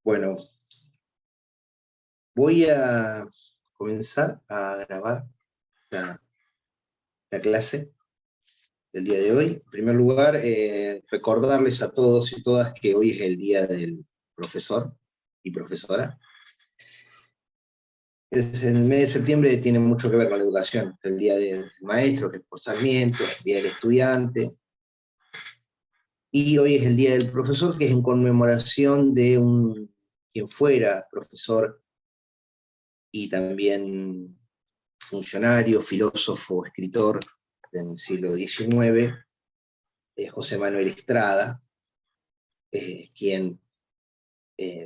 Bueno, voy a comenzar a grabar la clase del día de hoy. En primer lugar, recordarles a todos y todas que hoy es el día del profesor y profesora. El mes de septiembre tiene mucho que ver con la educación. El día del maestro, que es por Sarmiento, el día del estudiante. Y hoy es el día del profesor, que es en conmemoración de quien fuera profesor y también funcionario, filósofo, escritor del siglo XIX, José Manuel Estrada, quien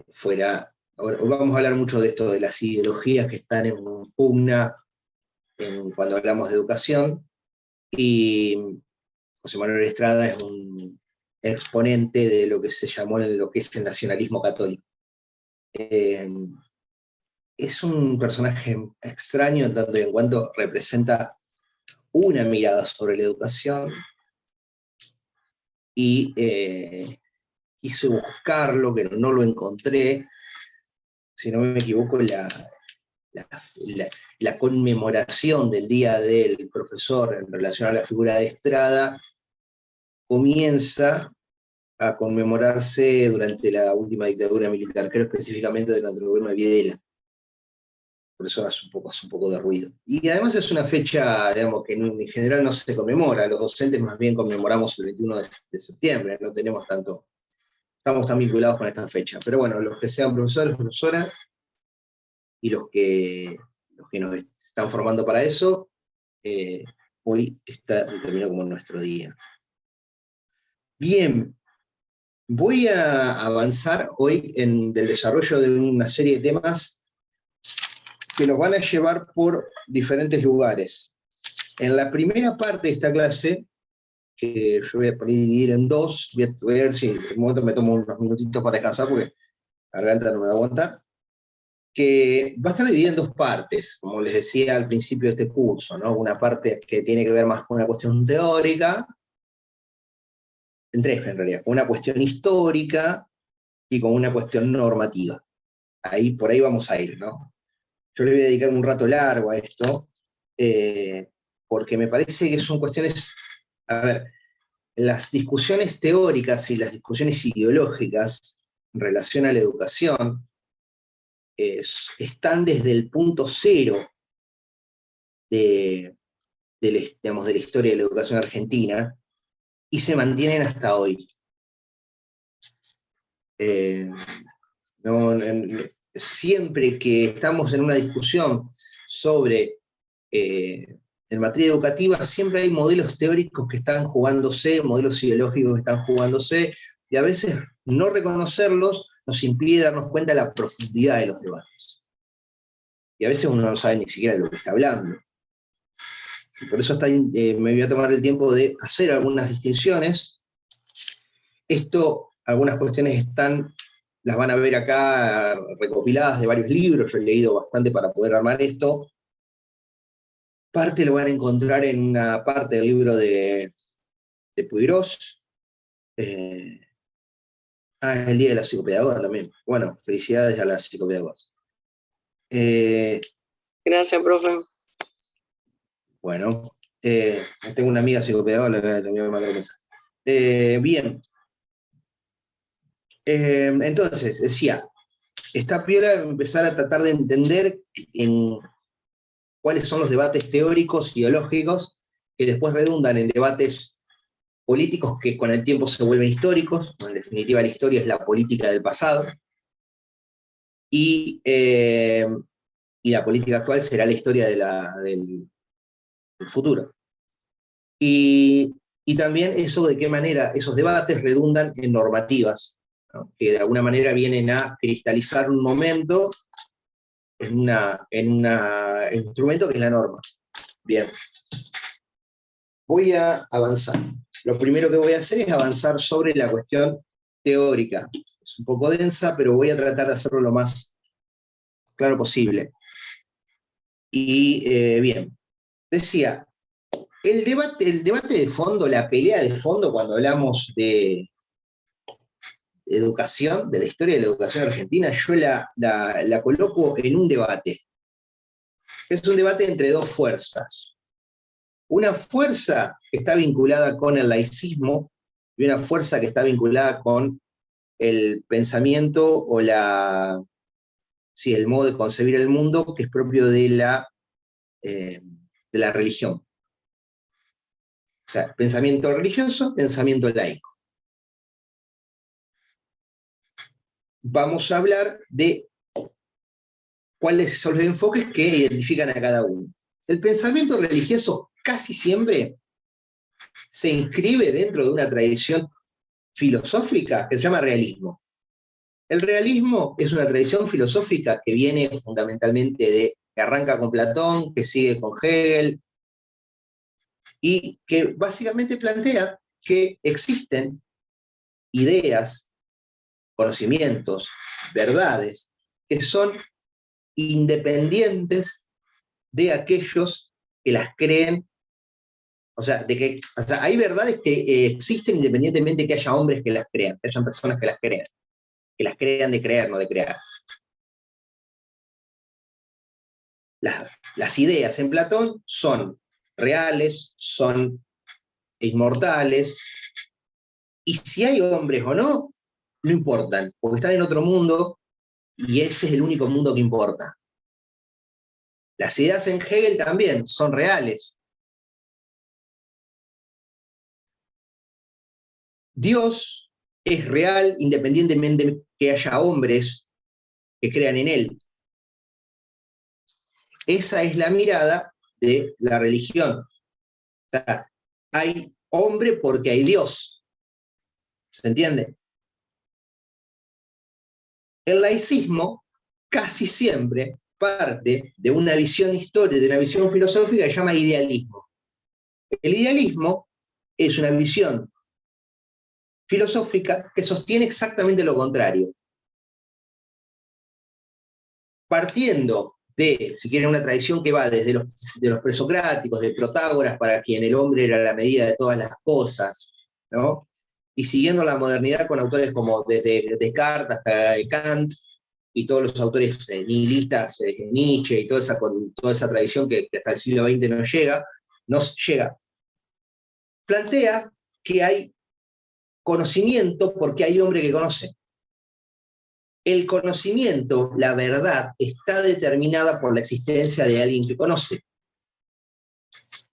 fuera... Ahora, vamos a hablar mucho de esto, de las ideologías que están en pugna cuando hablamos de educación, y José Manuel Estrada es un exponente de lo que se llamó lo que es el nacionalismo católico. Es un personaje extraño en tanto y en cuanto representa una mirada sobre la educación, y quise buscarlo, pero no lo encontré. Si no me equivoco, la conmemoración del Día del Profesor en relación a la figura de Estrada comienza a conmemorarse durante la última dictadura militar, creo específicamente durante el gobierno de Videla. Por eso hace un poco de ruido. Y además es una fecha, digamos, que en general no se conmemora. Los docentes más bien conmemoramos el 21 de septiembre, no tenemos tanto, estamos tan vinculados con esta fecha. Pero bueno, los que sean profesores, profesoras, y los que nos están formando para eso, hoy está determinado como nuestro día. Bien, voy a avanzar hoy en el desarrollo de una serie de temas que nos van a llevar por diferentes lugares. En la primera parte de esta clase, que yo voy a dividir en dos, voy a ver si en un momento me tomo unos minutitos para descansar, porque la garganta no me va a aguantar, que va a estar dividida en dos partes, como les decía al principio de este curso, ¿no? Una parte que tiene que ver más con una cuestión teórica, en tres en realidad, con una cuestión histórica y con una cuestión normativa. Por ahí vamos a ir, ¿no? Yo le voy a dedicar un rato largo a esto, porque me parece que son cuestiones, a ver, las discusiones teóricas y las discusiones ideológicas en relación a la educación están desde el punto cero digamos, de la historia de la educación argentina y se mantienen hasta hoy. Siempre que estamos en una discusión sobre en materia educativa, siempre hay modelos teóricos que están jugándose, modelos ideológicos que están jugándose, y a veces no reconocerlos nos impide darnos cuenta de la profundidad de los debates. Y a veces uno no sabe ni siquiera de lo que está hablando. Y por eso me voy a tomar el tiempo de hacer algunas distinciones. Algunas cuestiones las van a ver acá recopiladas de varios libros, yo he leído bastante para poder armar esto. Parte lo van a encontrar en una parte del libro de Puigros. El Día de la Psicopedagoga también. Bueno, felicidades a las psicopedagogas. Gracias, profe. Bueno, tengo una amiga psicopedagoga, le voy a mandar un mensaje. Bien. Entonces, decía, está piola empezar a tratar de entender cuáles son los debates teóricos, ideológicos, que después redundan en debates políticos que con el tiempo se vuelven históricos. En definitiva, la historia es la política del pasado, y la política actual será la historia del futuro. Y también eso de qué manera esos debates redundan en normativas, ¿no? Que de alguna manera vienen a cristalizar un momento en un instrumento que es la norma. Bien. Voy a avanzar. Lo primero que voy a hacer es avanzar sobre la cuestión teórica. Es un poco densa, pero voy a tratar de hacerlo lo más claro posible. Y bien, decía, el debate de fondo, la pelea de fondo, cuando hablamos de educación, de la historia de la educación argentina, yo la coloco en un debate. Es un debate entre dos fuerzas. Una fuerza que está vinculada con el laicismo y una fuerza que está vinculada con el pensamiento o el modo de concebir el mundo que es propio de la religión. O sea, pensamiento religioso, pensamiento laico. Vamos a hablar de cuáles son los enfoques que identifican a cada uno. El pensamiento religioso casi siempre se inscribe dentro de una tradición filosófica que se llama realismo. El realismo es una tradición filosófica que viene fundamentalmente que arranca con Platón, que sigue con Hegel, y que básicamente plantea que existen ideas, conocimientos, verdades, que son independientes de aquellos que las creen. O sea, hay verdades que existen independientemente de que haya hombres que las crean, que hayan personas que las crean de creer, no de crear. Las ideas en Platón son reales, son inmortales, y si hay hombres o no, no importan, porque están en otro mundo, y ese es el único mundo que importa. Las ideas en Hegel también son reales. Dios es real independientemente de que haya hombres que crean en él. Esa es la mirada de la religión. O sea, hay hombre porque hay Dios. ¿Se entiende? El laicismo casi siempre parte de una visión histórica, de una visión filosófica que se llama idealismo. El idealismo es una visión filosófica que sostiene exactamente lo contrario. Partiendo de, si quieren, una tradición que va desde los presocráticos, de Protágoras, para quien el hombre era la medida de todas las cosas, ¿no? Y siguiendo la modernidad con autores como desde Descartes hasta Kant, y todos los autores nihilistas, Nietzsche, y toda esa tradición que hasta el siglo XX nos llega, plantea que hay conocimiento porque hay hombre que conoce. El conocimiento, la verdad, está determinada por la existencia de alguien que conoce.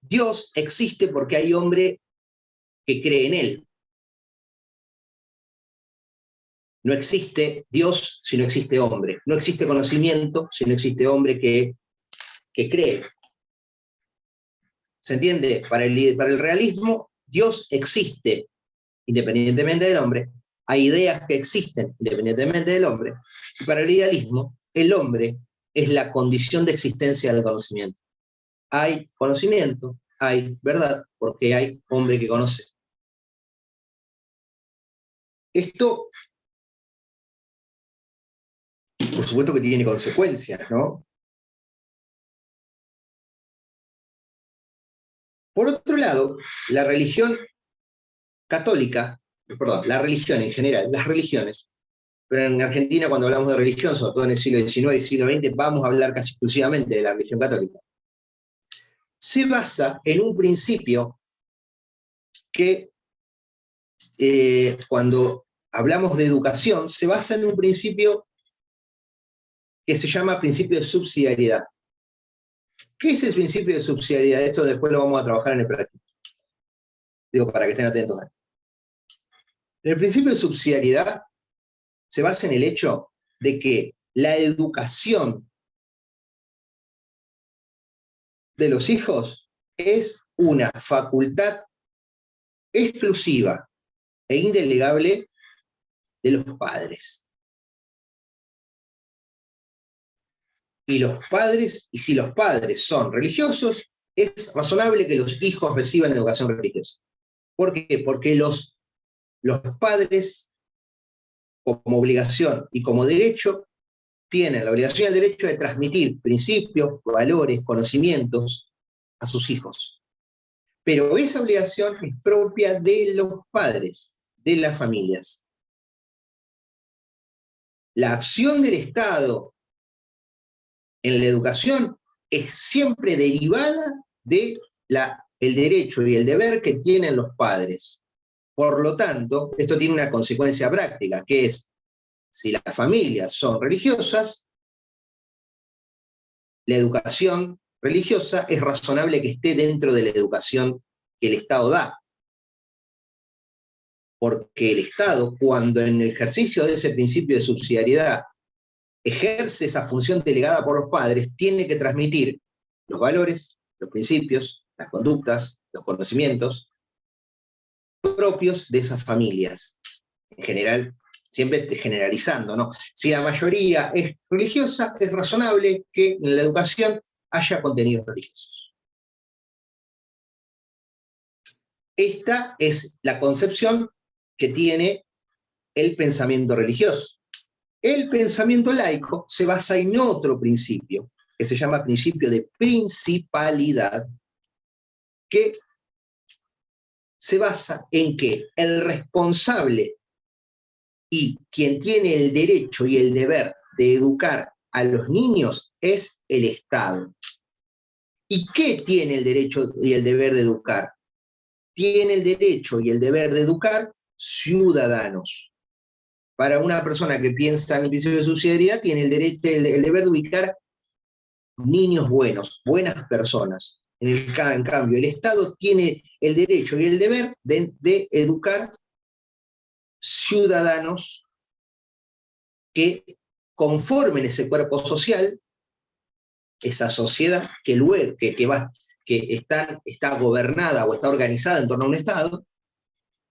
Dios existe porque hay hombre que cree en él. No existe Dios si no existe hombre. No existe conocimiento si no existe hombre que cree. ¿Se entiende? Para el realismo, Dios existe independientemente del hombre. Hay ideas que existen independientemente del hombre. Y para el idealismo, el hombre es la condición de existencia del conocimiento. Hay conocimiento, hay verdad, porque hay hombre que conoce. Esto, por supuesto que tiene consecuencias, ¿no? Por otro lado, la religión católica, la religión en general, las religiones, pero en Argentina cuando hablamos de religión, sobre todo en el siglo XIX y siglo XX, vamos a hablar casi exclusivamente de la religión católica. Se basa en un principio que cuando hablamos de educación, se basa en un principio que se llama principio de subsidiariedad. ¿Qué es el principio de subsidiariedad? Esto después lo vamos a trabajar en el práctico. Digo, para que estén atentos. El principio de subsidiariedad se basa en el hecho de que la educación de los hijos es una facultad exclusiva e indelegable de los padres. Y si los padres son religiosos, es razonable que los hijos reciban educación religiosa. ¿Por qué? Porque los padres, como obligación y como derecho, tienen la obligación y el derecho de transmitir principios, valores, conocimientos a sus hijos. Pero esa obligación es propia de los padres, de las familias. la acción del Estado en la educación es siempre derivada del derecho y el deber que tienen los padres. Por lo tanto, esto tiene una consecuencia práctica, que es, si las familias son religiosas, la educación religiosa es razonable que esté dentro de la educación que el Estado da. Porque el Estado, cuando en el ejercicio de ese principio de subsidiariedad ejerce esa función delegada por los padres, tiene que transmitir los valores, los principios, las conductas, los conocimientos propios de esas familias. En general, siempre generalizando, ¿no? Si la mayoría es religiosa, es razonable que en la educación haya contenidos religiosos. Esta es la concepción que tiene el pensamiento religioso. El pensamiento laico se basa en otro principio, que se llama principio de principalidad, que se basa en que el responsable y quien tiene el derecho y el deber de educar a los niños es el Estado. ¿Y qué tiene el derecho y el deber de educar? Tiene el derecho y el deber de educar ciudadanos. Para una persona que piensa en el principio de subsidiariedad, tiene el derecho, el deber de ubicar niños buenos, buenas personas. En cambio, el Estado tiene el derecho y el deber de educar ciudadanos que conformen ese cuerpo social, esa sociedad que luego está gobernada o está organizada en torno a un Estado,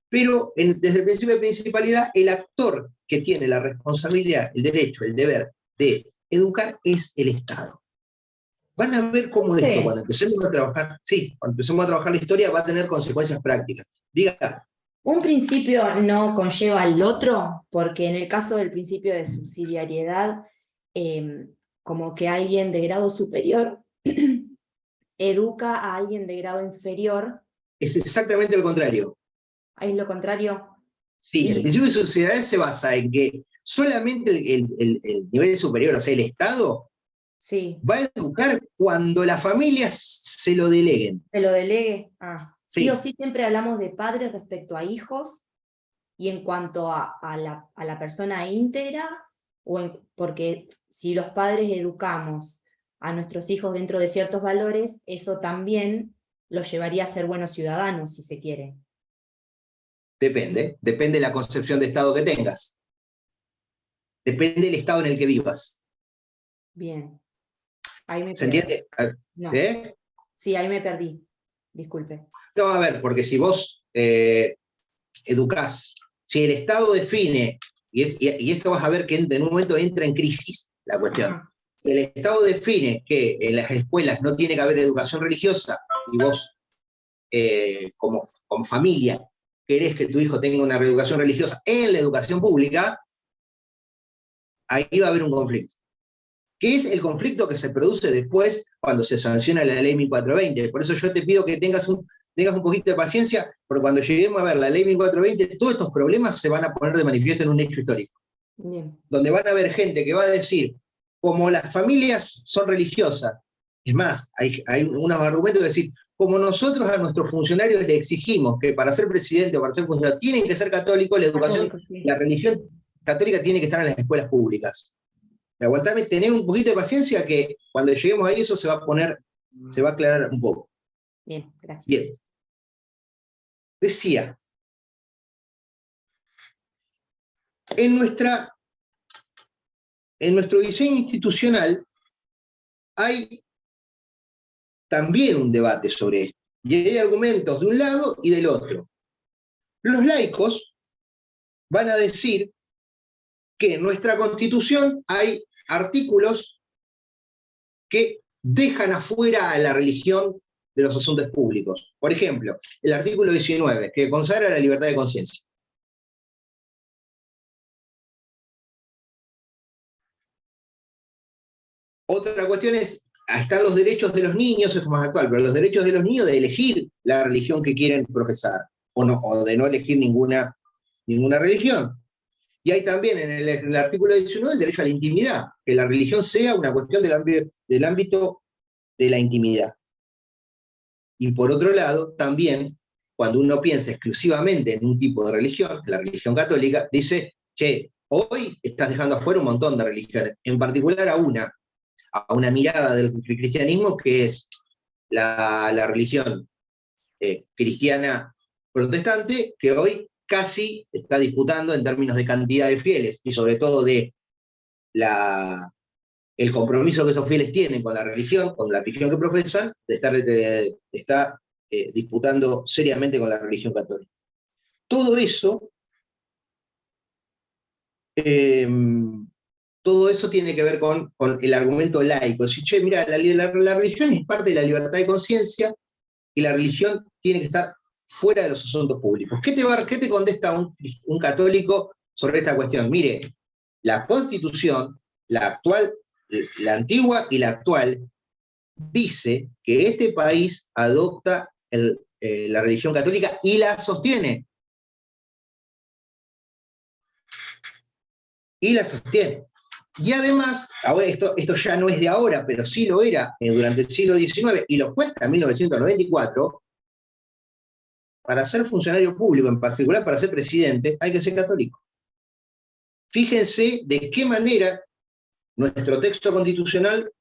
pero desde el principio de principalidad, el actor que tiene la responsabilidad, el derecho, el deber de educar es el Estado. Van a ver cómo esto, cuando empecemos a trabajar, cuando empecemos a trabajar la historia, va a tener consecuencias prácticas. Diga. Un principio no conlleva al otro, porque en el caso del principio de subsidiariedad, como que alguien de grado superior educa a alguien de grado inferior. Es exactamente lo contrario. ¿Es lo contrario? Sí, el principio de subsidiariedad se basa en que solamente el nivel superior, o sea, el Estado, va a educar cuando las familias se lo deleguen. Se lo delegue. Sí o sí siempre hablamos de padres respecto a hijos, y en cuanto a la persona íntegra, porque si los padres educamos a nuestros hijos dentro de ciertos valores, eso también los llevaría a ser buenos ciudadanos, si se quiere. Depende de la concepción de Estado que tengas. Depende del Estado en el que vivas. Bien. Ahí me ¿Se entiende? No. Sí, ahí me perdí. Disculpe. No, a ver, porque si vos educás, si el Estado define, y esto vas a ver que en un momento entra en crisis la cuestión, si el Estado define que en las escuelas no tiene que haber educación religiosa, y vos, como familia, querés que tu hijo tenga una reeducación religiosa en la educación pública, ahí va a haber un conflicto. ¿Qué es el conflicto que se produce después cuando se sanciona la ley 1420? Por eso yo te pido que tengas un poquito de paciencia, porque cuando lleguemos a ver la ley 1420, todos estos problemas se van a poner de manifiesto en un hecho histórico. Bien. Donde van a haber gente que va a decir, como las familias son religiosas, es más, hay unos argumentos de decir, como nosotros a nuestros funcionarios le exigimos que para ser presidente o para ser funcionario tienen que ser católicos, la educación, la religión católica tiene que estar en las escuelas públicas. Aguantame, tener un poquito de paciencia que cuando lleguemos a eso se va a aclarar un poco. Bien, gracias. Bien. Decía, en nuestro diseño institucional hay también un debate sobre esto. Y hay argumentos de un lado y del otro. Los laicos van a decir que en nuestra Constitución hay artículos que dejan afuera a la religión de los asuntos públicos. Por ejemplo, el artículo 19, que consagra la libertad de conciencia. Otra cuestión es, están los derechos de los niños, esto es más actual, pero los derechos de los niños de elegir la religión que quieren profesar, o de no elegir ninguna religión. Y hay también en el artículo 19 el derecho a la intimidad, que la religión sea una cuestión del ámbito de la intimidad. Y por otro lado, también, cuando uno piensa exclusivamente en un tipo de religión, la religión católica, dice, che, hoy estás dejando afuera un montón de religiones, en particular a una mirada del cristianismo que es la religión cristiana protestante, que hoy casi está disputando en términos de cantidad de fieles y sobre todo de el compromiso que esos fieles tienen con la religión que profesan, está disputando seriamente con la religión católica. Todo eso tiene que ver con el argumento laico. Decir, che, mira, la religión es parte de la libertad de conciencia y la religión tiene que estar fuera de los asuntos públicos. ¿Qué te contesta un católico sobre esta cuestión? Mire, la Constitución, la actual, la antigua y la actual, dice que este país adopta la religión católica y la sostiene. Y la sostiene. Y además, esto ya no es de ahora, pero sí lo era durante el siglo XIX, y lo fue hasta 1994, para ser funcionario público, en particular para ser presidente, hay que ser católico. Fíjense de qué manera nuestro texto constitucional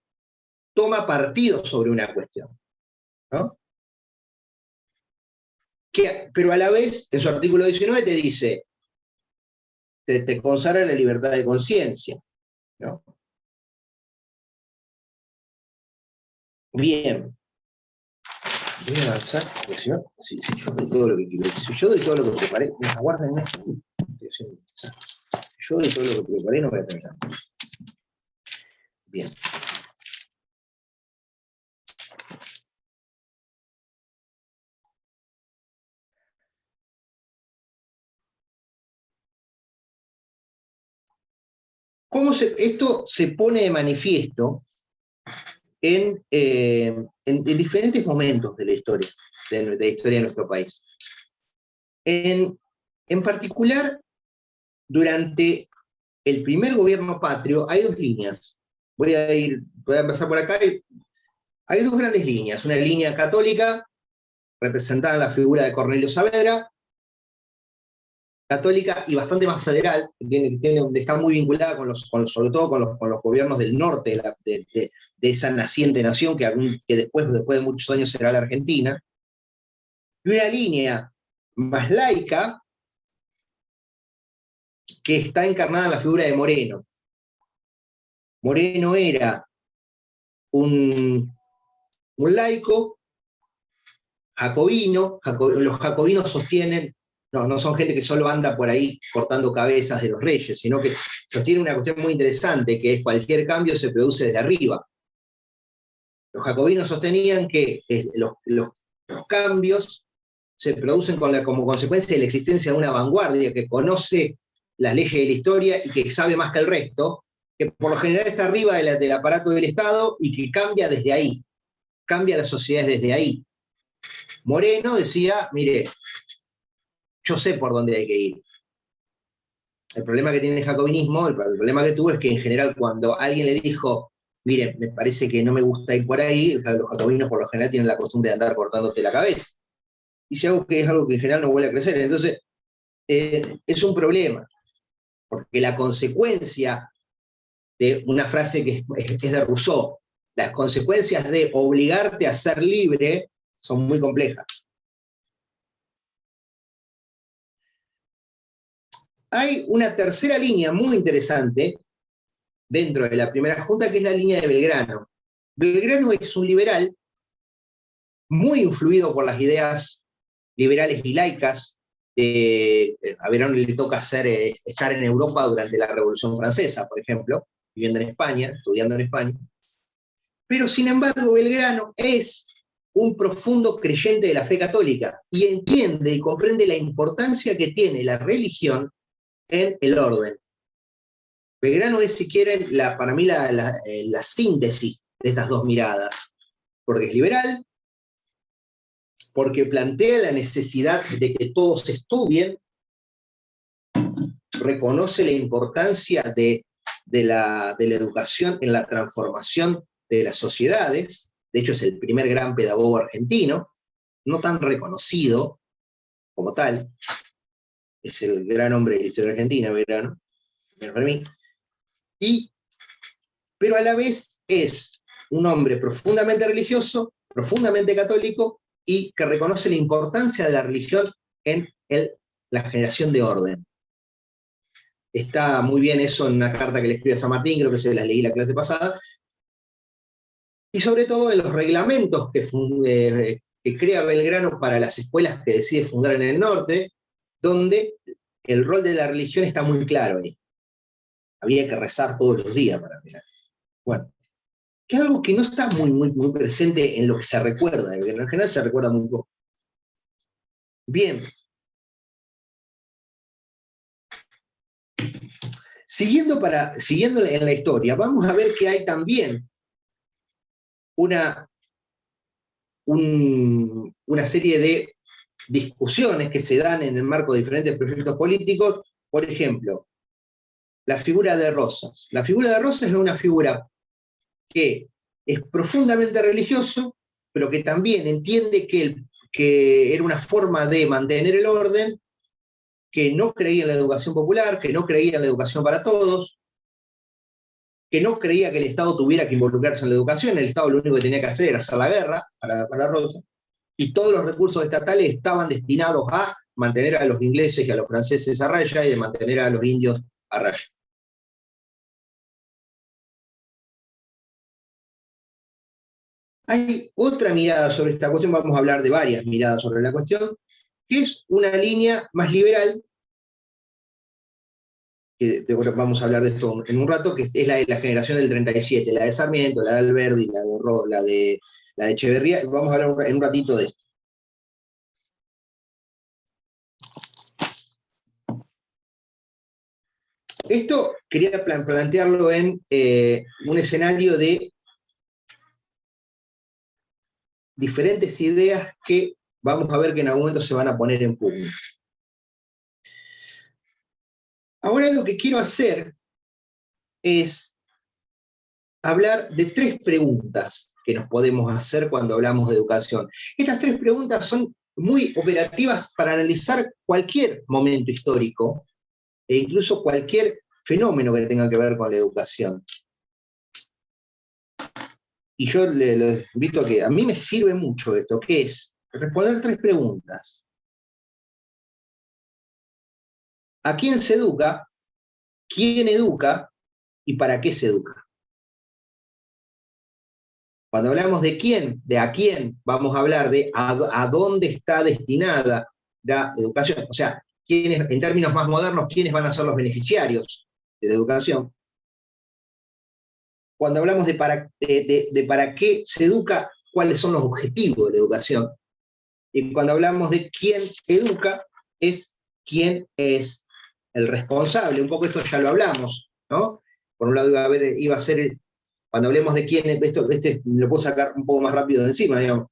toma partido sobre una cuestión, ¿no? Pero a la vez, en su artículo 19 te dice, te consagra la libertad de conciencia, ¿no? Bien. Voy a avanzar, porque si no, si yo doy todo lo que quiero, si yo doy todo lo que preparé, me aguarden, no, si yo doy todo lo que preparé, no voy a terminar. Bien. Esto se pone de manifiesto en diferentes momentos de la historia, de la historia de nuestro país. En particular, durante el primer gobierno patrio, hay dos líneas. Voy a empezar por acá. Hay dos grandes líneas. Una línea católica, representada en la figura de Cornelio Saavedra, católica y bastante más federal, está muy vinculada sobre todo con los gobiernos del norte de esa naciente nación que después de muchos años será la Argentina, y una línea más laica que está encarnada en la figura de Moreno. Moreno era un laico jacobino. Los jacobinos sostienen, no son gente que solo anda por ahí cortando cabezas de los reyes, sino que sostiene una cuestión muy interesante, que es cualquier cambio se produce desde arriba. Los jacobinos sostenían que los cambios se producen como consecuencia de la existencia de una vanguardia que conoce las leyes de la historia y que sabe más que el resto, que por lo general está arriba del aparato del Estado y que cambia desde ahí, cambia las sociedades desde ahí. Moreno decía, mire, yo sé por dónde hay que ir. El problema que tiene el jacobinismo, el problema que tuvo es que en general cuando alguien le dijo, mire, me parece que no me gusta ir por ahí, los jacobinos por lo general tienen la costumbre de andar cortándote la cabeza. Y si algo que es algo que en general no vuelve a crecer. Entonces, es un problema, porque la consecuencia de una frase que es de Rousseau, las consecuencias de obligarte a ser libre son muy complejas. Hay una tercera línea muy interesante dentro de la primera junta, que es la línea de Belgrano. Belgrano es un liberal muy influido por las ideas liberales y laicas. A Belgrano le toca estar en Europa durante la Revolución Francesa, por ejemplo, viviendo en España, estudiando en España. Pero sin embargo, Belgrano es un profundo creyente de la fe católica y entiende y comprende la importancia que tiene la religión en el orden. Belgrano es, si quieren, para mí la síntesis de estas dos miradas, porque es liberal, porque plantea la necesidad de que todos estudien, reconoce la importancia de la educación en la transformación de las sociedades. De hecho, es el primer gran pedagogo argentino, no tan reconocido como tal. Es el gran hombre de la historia argentina, Belgrano, para mí. Pero a la vez es un hombre profundamente religioso, profundamente católico, y que reconoce la importancia de la religión en la generación de orden. Está muy bien eso en una carta que le escribe a San Martín, creo que se las leí la clase pasada, y sobre todo en los reglamentos que crea Belgrano para las escuelas que decide fundar en el norte, donde el rol de la religión está muy claro ahí. Había que rezar todos los días para mirar. Bueno, que es algo que no está muy presente en lo que se recuerda, en general se recuerda muy poco. Bien. Siguiendo en la historia, vamos a ver que hay también una serie de discusiones que se dan en el marco de diferentes proyectos políticos. Por ejemplo, la figura de Rosas. La figura de Rosas es una figura que es profundamente religioso, pero que también entiende que era una forma de mantener el orden, que no creía en la educación popular, que no creía en la educación para todos, que no creía que el Estado tuviera que involucrarse en la educación. El Estado lo único que tenía que hacer era hacer la guerra para Rosas, y todos los recursos estatales estaban destinados a mantener a los ingleses y a los franceses a raya, y de mantener a los indios a raya. Hay otra mirada sobre esta cuestión, vamos a hablar de varias miradas sobre la cuestión, que es una línea más liberal, que vamos a hablar de esto en un rato, que es la de la generación del 37, la de Sarmiento, la de Alberdi, la de Echeverría. Vamos a hablar en un ratito de esto. Esto quería plantearlo en un escenario de diferentes ideas que vamos a ver que en algún momento se van a poner en pugna. Ahora lo que quiero hacer es hablar de 3 preguntas que nos podemos hacer cuando hablamos de educación. Estas 3 preguntas son muy operativas para analizar cualquier momento histórico e incluso cualquier fenómeno que tenga que ver con la educación. Y yo les invito a que, a mí me sirve mucho esto, que es responder 3 preguntas. ¿A quién se educa? ¿Quién educa? ¿Y para qué se educa? Cuando hablamos de quién, de a quién, vamos a hablar de a dónde está destinada la educación. O sea, quiénes, en términos más modernos, quiénes van a ser los beneficiarios de la educación. Cuando hablamos de para qué se educa, cuáles son los objetivos de la educación. Y cuando hablamos de quién educa, es quién es el responsable. Un poco esto ya lo hablamos, ¿no? Por un lado iba a ser, cuando hablemos de quién, esto lo puedo sacar un poco más rápido de encima, digamos.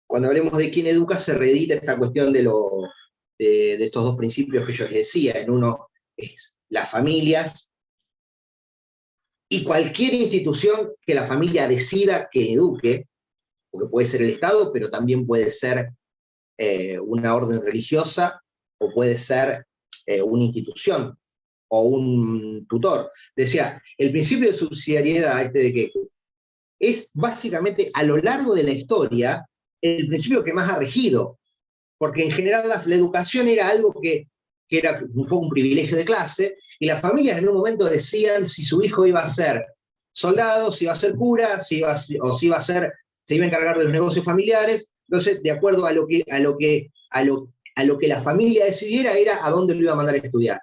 Cuando hablemos de quién educa, se reedita esta cuestión de estos 2 principios que yo les decía. En uno es las familias, y cualquier institución que la familia decida que eduque, porque puede ser el Estado, pero también puede ser una orden religiosa, o puede ser una institución, o un tutor. Decía, el principio de subsidiariedad, de que es básicamente a lo largo de la historia el principio que más ha regido, porque en general la educación era algo que era un poco un privilegio de clase, y las familias en un momento decían si su hijo iba a ser soldado, si iba a ser cura, se iba a encargar de los negocios familiares. Entonces, de acuerdo a lo que la familia decidiera, era a dónde lo iba a mandar a estudiar.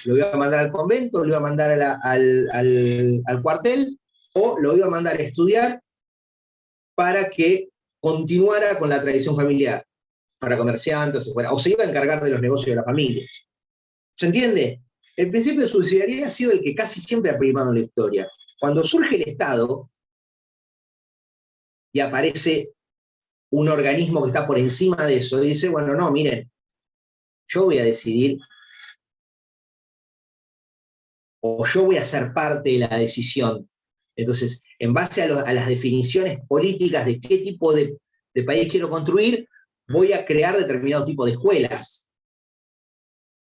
Lo iba a mandar al convento, lo iba a mandar al cuartel, o lo iba a mandar a estudiar para que continuara con la tradición familiar, para comerciantes, o se iba a encargar de los negocios de la familia. ¿Se entiende? El principio de subsidiariedad ha sido el que casi siempre ha primado en la historia. Cuando surge el Estado y aparece un organismo que está por encima de eso, y dice, bueno, no, miren, yo voy a decidir o yo voy a ser parte de la decisión. Entonces, en base a las definiciones políticas de qué tipo de país quiero construir, voy a crear determinado tipo de escuelas.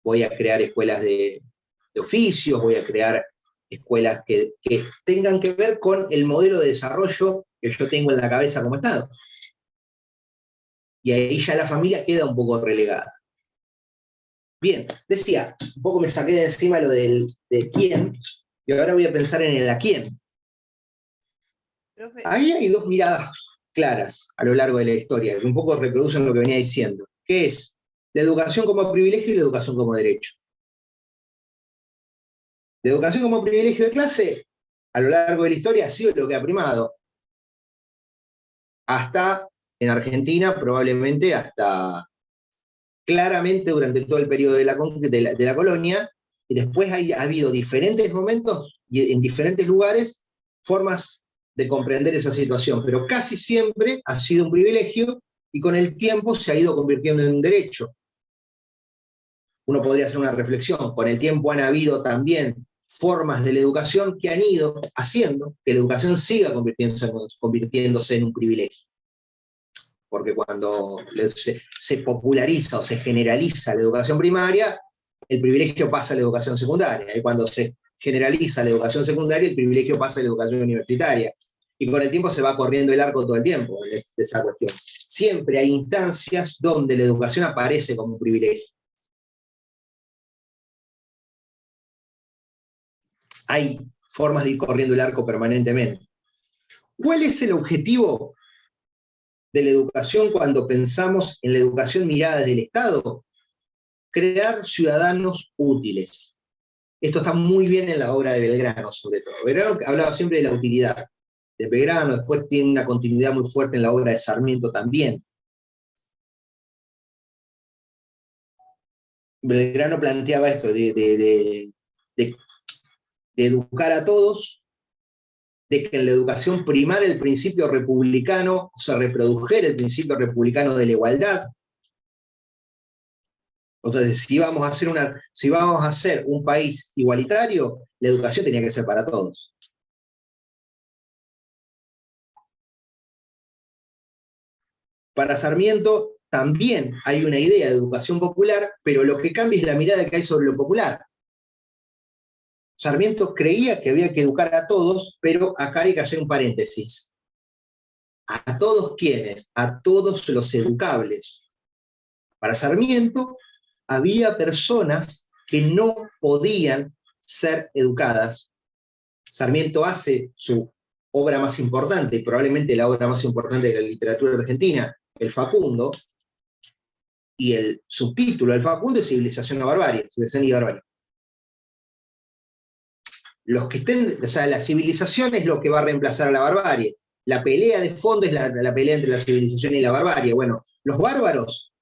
Voy a crear escuelas de oficios, voy a crear escuelas que tengan que ver con el modelo de desarrollo que yo tengo en la cabeza como Estado. Y ahí ya la familia queda un poco relegada. Bien, decía, un poco me saqué de encima lo de quién, y ahora voy a pensar en el a quién. Profe. Ahí hay dos miradas claras a lo largo de la historia, que un poco reproducen lo que venía diciendo, que es la educación como privilegio y la educación como derecho. La educación como privilegio de clase, a lo largo de la historia, ha sido lo que ha primado. Hasta, en Argentina, probablemente hasta claramente durante todo el periodo de la colonia, y después ha habido diferentes momentos y en diferentes lugares formas de comprender esa situación, pero casi siempre ha sido un privilegio y con el tiempo se ha ido convirtiendo en un derecho. Uno podría hacer una reflexión, con el tiempo han habido también formas de la educación que han ido haciendo que la educación siga convirtiéndose en un privilegio. Porque cuando se populariza o se generaliza la educación primaria, el privilegio pasa a la educación secundaria, y cuando se generaliza la educación secundaria, el privilegio pasa a la educación universitaria. Y con el tiempo se va corriendo el arco todo el tiempo de esa cuestión. Siempre hay instancias donde la educación aparece como un privilegio. Hay formas de ir corriendo el arco permanentemente. ¿Cuál es el objetivo de la educación cuando pensamos en la educación mirada desde el Estado? Crear ciudadanos útiles. Esto está muy bien en la obra de Belgrano, sobre todo. Belgrano hablaba siempre de la utilidad de Belgrano, después tiene una continuidad muy fuerte en la obra de Sarmiento también. Belgrano planteaba esto de educar a todos, de que en la educación primara el principio republicano, o se reprodujera el principio republicano de la igualdad. Entonces, si vamos a hacer un país igualitario, la educación tenía que ser para todos. Para Sarmiento también hay una idea de educación popular, pero lo que cambia es la mirada que hay sobre lo popular. Sarmiento creía que había que educar a todos, pero acá hay que hacer un paréntesis. ¿A todos quiénes? A todos los educables. Para Sarmiento había personas que no podían ser educadas. Sarmiento hace su obra más importante, probablemente la obra más importante de la literatura argentina, El Facundo, y el subtítulo del Facundo es Civilización o Barbarie, Civilización y Barbarie. Los que estén, o sea, la civilización es lo que va a reemplazar a la barbarie. La pelea de fondo es la pelea entre la civilización y la barbarie. Bueno, los bárbaros,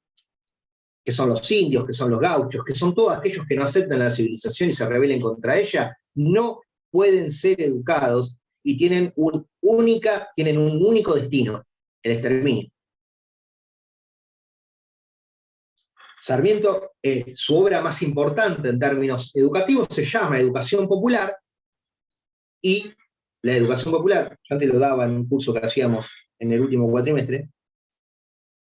que son los indios, que son los gauchos, que son todos aquellos que no aceptan la civilización y se rebelen contra ella, no pueden ser educados y tienen un único destino, el exterminio. Sarmiento, su obra más importante en términos educativos se llama Educación Popular, y la educación popular, yo antes lo daba en un curso que hacíamos en el último cuatrimestre,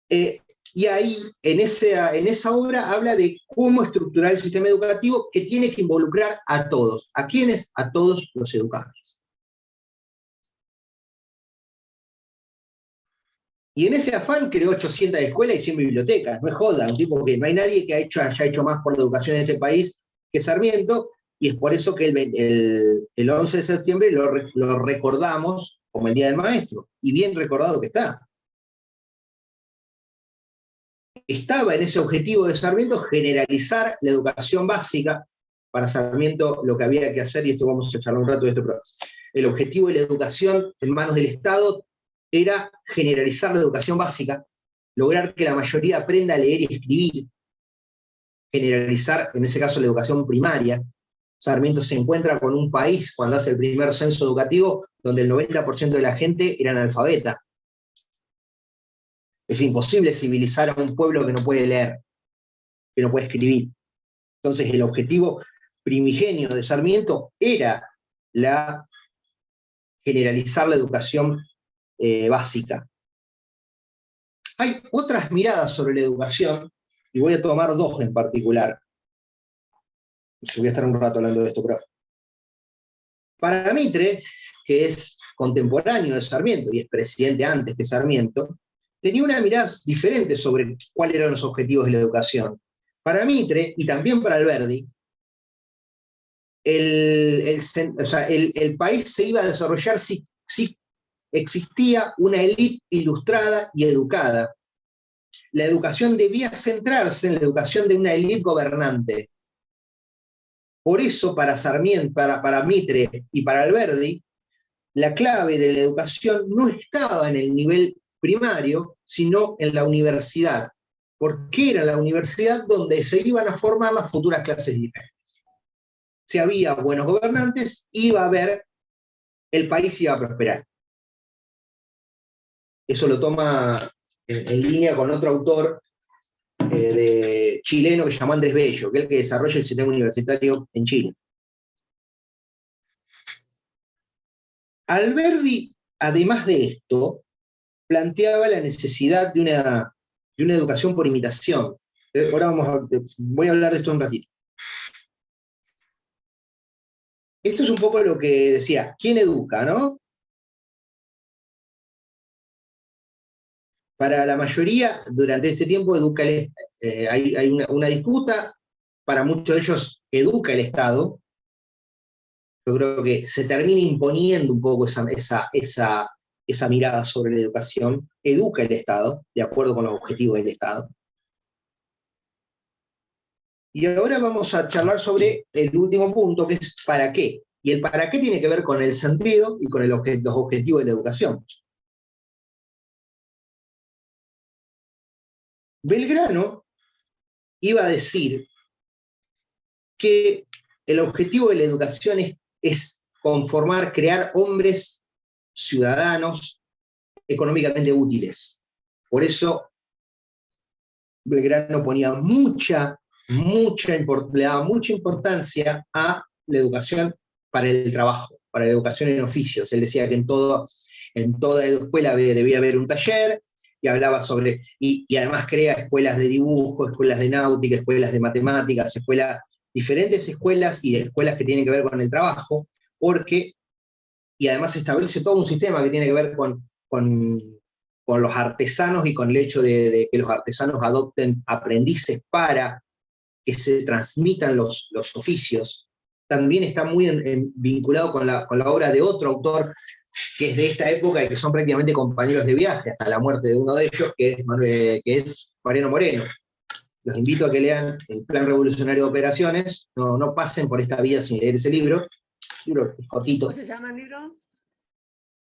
y ahí, en esa obra, habla de cómo estructurar el sistema educativo que tiene que involucrar a todos. ¿A quiénes? A todos los educables. Y en ese afán creó 800 escuelas y 100 bibliotecas. No es joda, un tipo que no hay nadie que haya hecho más por la educación en este país que Sarmiento, y es por eso que el 11 de septiembre lo recordamos como el Día del Maestro, y bien recordado que está. Estaba en ese objetivo de Sarmiento generalizar la educación básica. Para Sarmiento lo que había que hacer, y esto vamos a charlar un rato de esto, pero el objetivo de la educación en manos del Estado era generalizar la educación básica, lograr que la mayoría aprenda a leer y escribir, generalizar, en ese caso, la educación primaria. Sarmiento se encuentra con un país, cuando hace el primer censo educativo, donde el 90% de la gente era analfabeta. Es imposible civilizar a un pueblo que no puede leer, que no puede escribir. Entonces, el objetivo primigenio de Sarmiento era generalizar la educación básica. Hay otras miradas sobre la educación, y voy a tomar dos en particular. Voy a estar un rato hablando de esto, pero para Mitre, que es contemporáneo de Sarmiento y es presidente antes que Sarmiento, tenía una mirada diferente sobre cuáles eran los objetivos de la educación. Para Mitre, y también para Alberdi, el país se iba a desarrollar si existía una élite ilustrada y educada. La educación debía centrarse en la educación de una élite gobernante. Por eso, para Sarmiento, para Mitre y para Alberdi, la clave de la educación no estaba en el nivel primario, sino en la universidad, porque era la universidad donde se iban a formar las futuras clases dirigentes. Si había buenos gobernantes, el país iba a prosperar. Eso lo toma en línea con otro autor chileno que se llamó Andrés Bello, que es el que desarrolla el sistema universitario en Chile. Alberdi, además de esto, planteaba la necesidad de una educación por imitación. Ahora voy a hablar de esto un ratito. Esto es un poco lo que decía, ¿quién educa, no? Para la mayoría, durante este tiempo, hay una disputa, para muchos de ellos educa el Estado. Yo creo que se termina imponiendo un poco esa mirada sobre la educación, educa el Estado, de acuerdo con los objetivos del Estado. Y ahora vamos a charlar sobre el último punto, que es ¿para qué? Y el para qué tiene que ver con el sentido y con los objetivos de la educación. Belgrano iba a decir que el objetivo de la educación es crear hombres ciudadanos económicamente útiles. Por eso Belgrano ponía le daba mucha importancia a la educación para el trabajo, para la educación en oficios. Él decía que en toda escuela debía haber un taller, y hablaba sobre, y además crea escuelas de dibujo, escuelas de náutica, escuelas de matemáticas, diferentes escuelas y escuelas que tienen que ver con el trabajo, y además establece todo un sistema que tiene que ver con los artesanos y con el hecho de que los artesanos adopten aprendices para que se transmitan los oficios. También está muy vinculado con la obra de otro autor que es de esta época y que son prácticamente compañeros de viaje hasta la muerte de uno de ellos, que es Mariano Moreno. Los invito a que lean El Plan Revolucionario de Operaciones, no pasen por esta vida sin leer ese libro. Libro cortito. ¿Cómo se llama el libro?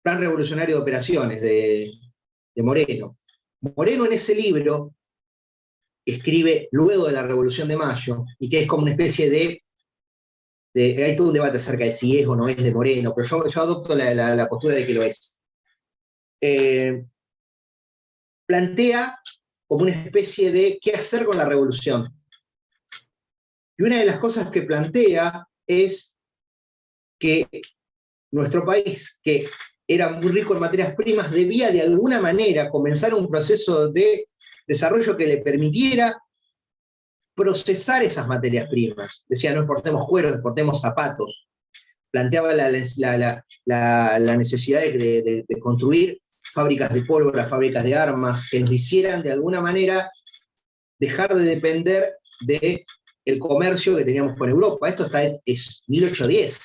Plan Revolucionario de Operaciones, de Moreno. Moreno en ese libro escribe luego de la Revolución de Mayo, y que es como una especie hay todo un debate acerca de si es o no es de Moreno, pero yo adopto la postura de que lo es. Plantea como una especie de qué hacer con la revolución. Y una de las cosas que plantea es que nuestro país, que era muy rico en materias primas, debía de alguna manera comenzar un proceso de desarrollo que le permitiera procesar esas materias primas. Decía, no exportemos cuero, exportemos zapatos. Planteaba la necesidad de construir fábricas de pólvora, fábricas de armas, que nos hicieran de alguna manera dejar de depender del comercio que teníamos con Europa. Esto es 1810.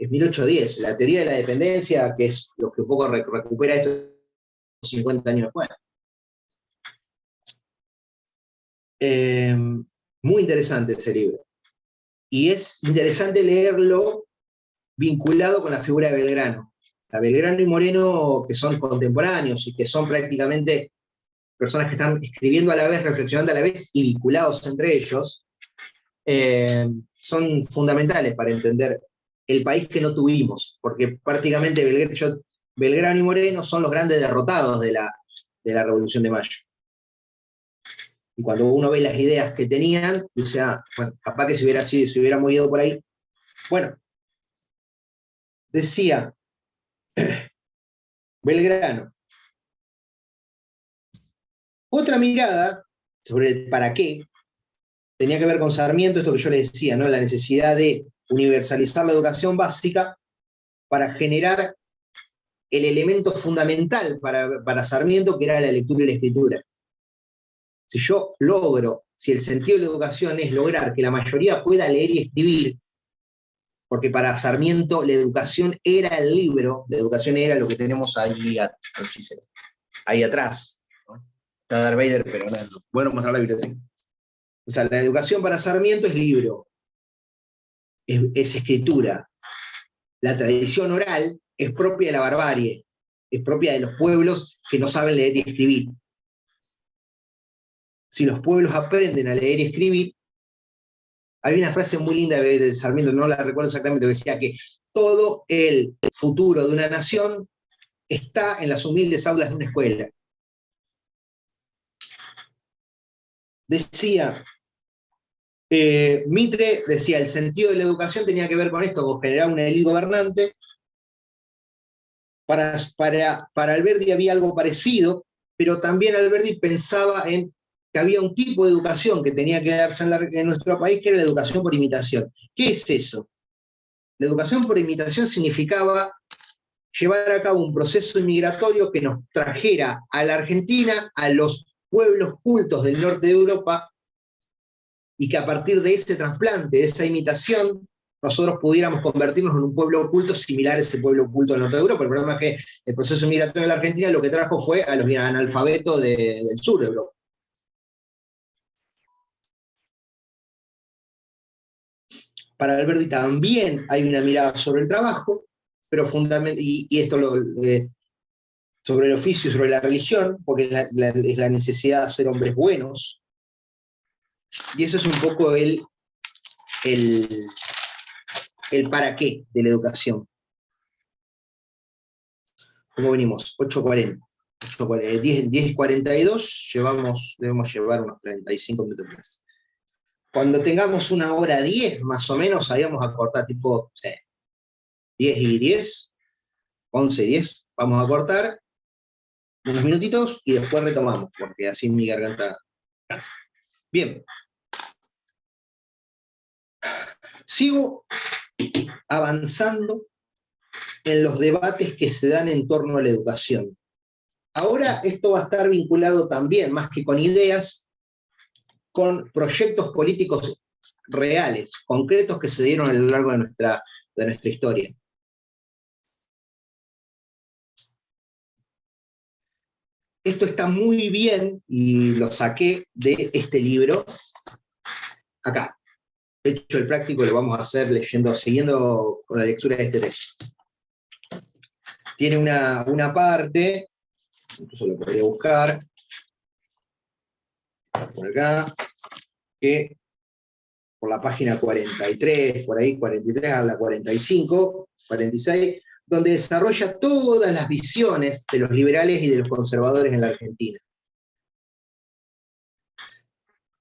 Es 1810. La teoría de la dependencia, que es lo que un poco recupera esto 50 años después. Muy interesante ese libro. Y es interesante leerlo vinculado con la figura de Belgrano. A Belgrano y Moreno, que son contemporáneos y que son prácticamente personas que están escribiendo a la vez, reflexionando a la vez y vinculados entre ellos, son fundamentales para entender el país que no tuvimos, porque prácticamente Belgrano y Moreno son los grandes derrotados de la Revolución de Mayo. Y cuando uno ve las ideas que tenían, o sea, bueno, capaz que se hubiera movido por ahí. Bueno, decía Belgrano. Otra mirada sobre el para qué tenía que ver con Sarmiento, esto que yo le decía, ¿no? La necesidad de universalizar la educación básica para generar el elemento fundamental para Sarmiento, que era la lectura y la escritura. Si el sentido de la educación es lograr que la mayoría pueda leer y escribir, porque para Sarmiento la educación era el libro, la educación era lo que tenemos ahí atrás. ¿No? Está Darth Vader, pero no, bueno, mostrar la biblioteca. O sea, la educación para Sarmiento es libro, es escritura. La tradición oral es propia de la barbarie, es propia de los pueblos que no saben leer y escribir. Si los pueblos aprenden a leer y escribir, hay una frase muy linda de Sarmiento, no la recuerdo exactamente, que decía que todo el futuro de una nación está en las humildes aulas de una escuela. Decía, Mitre decía, el sentido de la educación tenía que ver con esto, con generar una élite gobernante. Para Alberdi había algo parecido, pero también Alberdi pensaba en que había un tipo de educación que tenía que darse en nuestro país, que era la educación por imitación. ¿Qué es eso? La educación por imitación significaba llevar a cabo un proceso inmigratorio que nos trajera a la Argentina, a los pueblos cultos del norte de Europa, y que a partir de ese trasplante, de esa imitación, nosotros pudiéramos convertirnos en un pueblo oculto similar a ese pueblo oculto del norte de Europa. El problema es que el proceso migratorio de la Argentina lo que trajo fue a los analfabetos del sur de Europa. Para Alberdi también hay una mirada sobre el trabajo, pero fundamentalmente, y esto sobre el oficio y sobre la religión, porque es la necesidad de ser hombres buenos, y eso es un poco el para qué de la educación. ¿Cómo venimos? 8:40. 10:42, debemos llevar unos 35 minutos más. Cuando tengamos 1:10, más o menos, ahí vamos a cortar tipo 10:10, 11:10, vamos a cortar unos minutitos y después retomamos, porque así mi garganta cansa. Bien. Sigo avanzando en los debates que se dan en torno a la educación. Ahora esto va a estar vinculado también, más que con ideas, con proyectos políticos reales, concretos que se dieron a lo largo de nuestra historia. Esto está muy bien, y lo saqué de este libro, acá. De hecho, el práctico lo vamos a hacer siguiendo con la lectura de este texto. Tiene una parte, incluso lo podría buscar, por acá, que por la página 43, por ahí 43 a la 45, 46, donde desarrolla todas las visiones de los liberales y de los conservadores en la Argentina.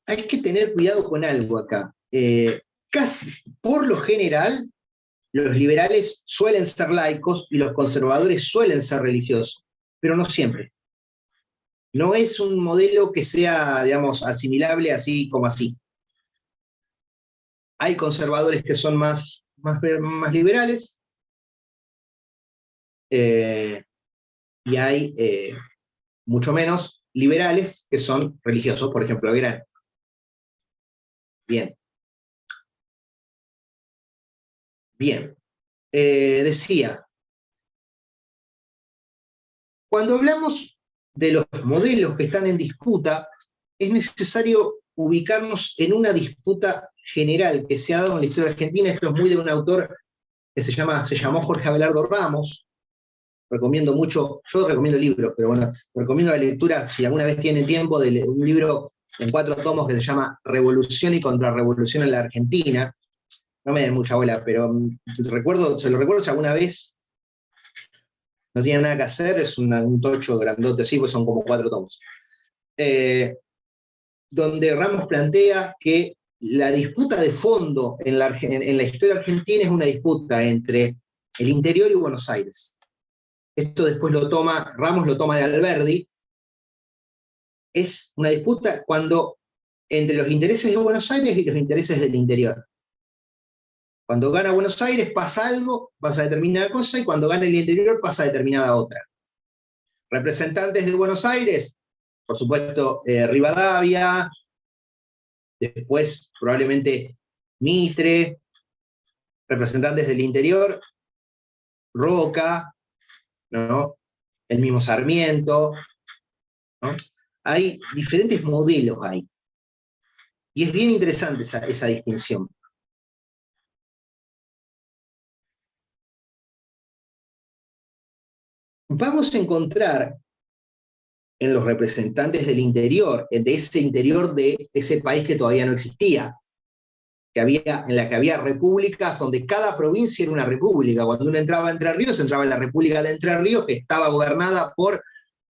Hay que tener cuidado con algo acá. Casi, por lo general, los liberales suelen ser laicos y los conservadores suelen ser religiosos, pero no siempre. No es un modelo que sea, digamos, asimilable así como así. Hay conservadores que son más liberales, y hay mucho menos liberales que son religiosos, por ejemplo, Belgrano. Bien. Decía, cuando hablamos de los modelos que están en disputa, es necesario ubicarnos en una disputa general que se ha dado en la historia argentina. Esto es muy de un autor que se llamó Jorge Abelardo Ramos. Recomiendo mucho, yo recomiendo libros, pero bueno, recomiendo la lectura, si alguna vez tienen tiempo, de un libro en 4 tomos que se llama Revolución y Contrarrevolución en la Argentina. No me den mucha bola, pero se lo recuerdo si alguna vez no tienen nada que hacer, es un tocho grandote así, pues son como 4 tomos. donde Ramos plantea que la disputa de fondo en la historia argentina es una disputa entre el interior y Buenos Aires. Esto después Ramos lo toma de Alberdi. Es una disputa entre los intereses de Buenos Aires y los intereses del interior. Cuando gana Buenos Aires pasa algo, pasa determinada cosa, y cuando gana el interior pasa determinada otra. Representantes de Buenos Aires, por supuesto, Rivadavia, después probablemente Mitre, representantes del interior, Roca, ¿no? El mismo Sarmiento, ¿no? Hay diferentes modelos ahí. Y es bien interesante esa distinción. Vamos a encontrar en los representantes del interior, de ese país que todavía no existía, en la que había repúblicas donde cada provincia era una república. Cuando uno entraba a Entre Ríos, entraba en la República de Entre Ríos, que estaba gobernada por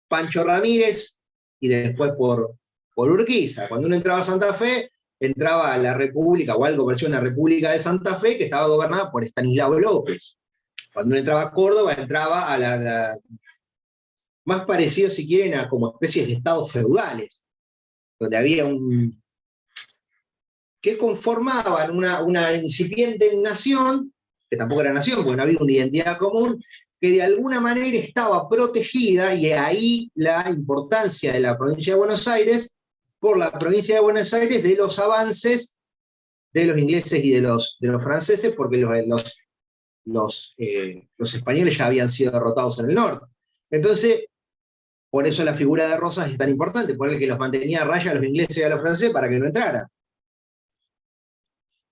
Pancho Ramírez y después por Urquiza. Cuando uno entraba a Santa Fe, entraba a la República, o algo pareció una República de Santa Fe, que estaba gobernada por Estanislao López. Cuando uno entraba a Córdoba, entraba a la más parecido, si quieren, a como especies de estados feudales, donde había que conformaban una incipiente nación, que tampoco era nación, porque no había una identidad común, que de alguna manera estaba protegida, y ahí la importancia de la provincia de Buenos Aires, por la provincia de Buenos Aires, de los avances de los ingleses y de los franceses, porque los españoles ya habían sido derrotados en el norte. Entonces, por eso la figura de Rosas es tan importante, porque que los mantenía a raya a los ingleses y a los franceses para que no entraran.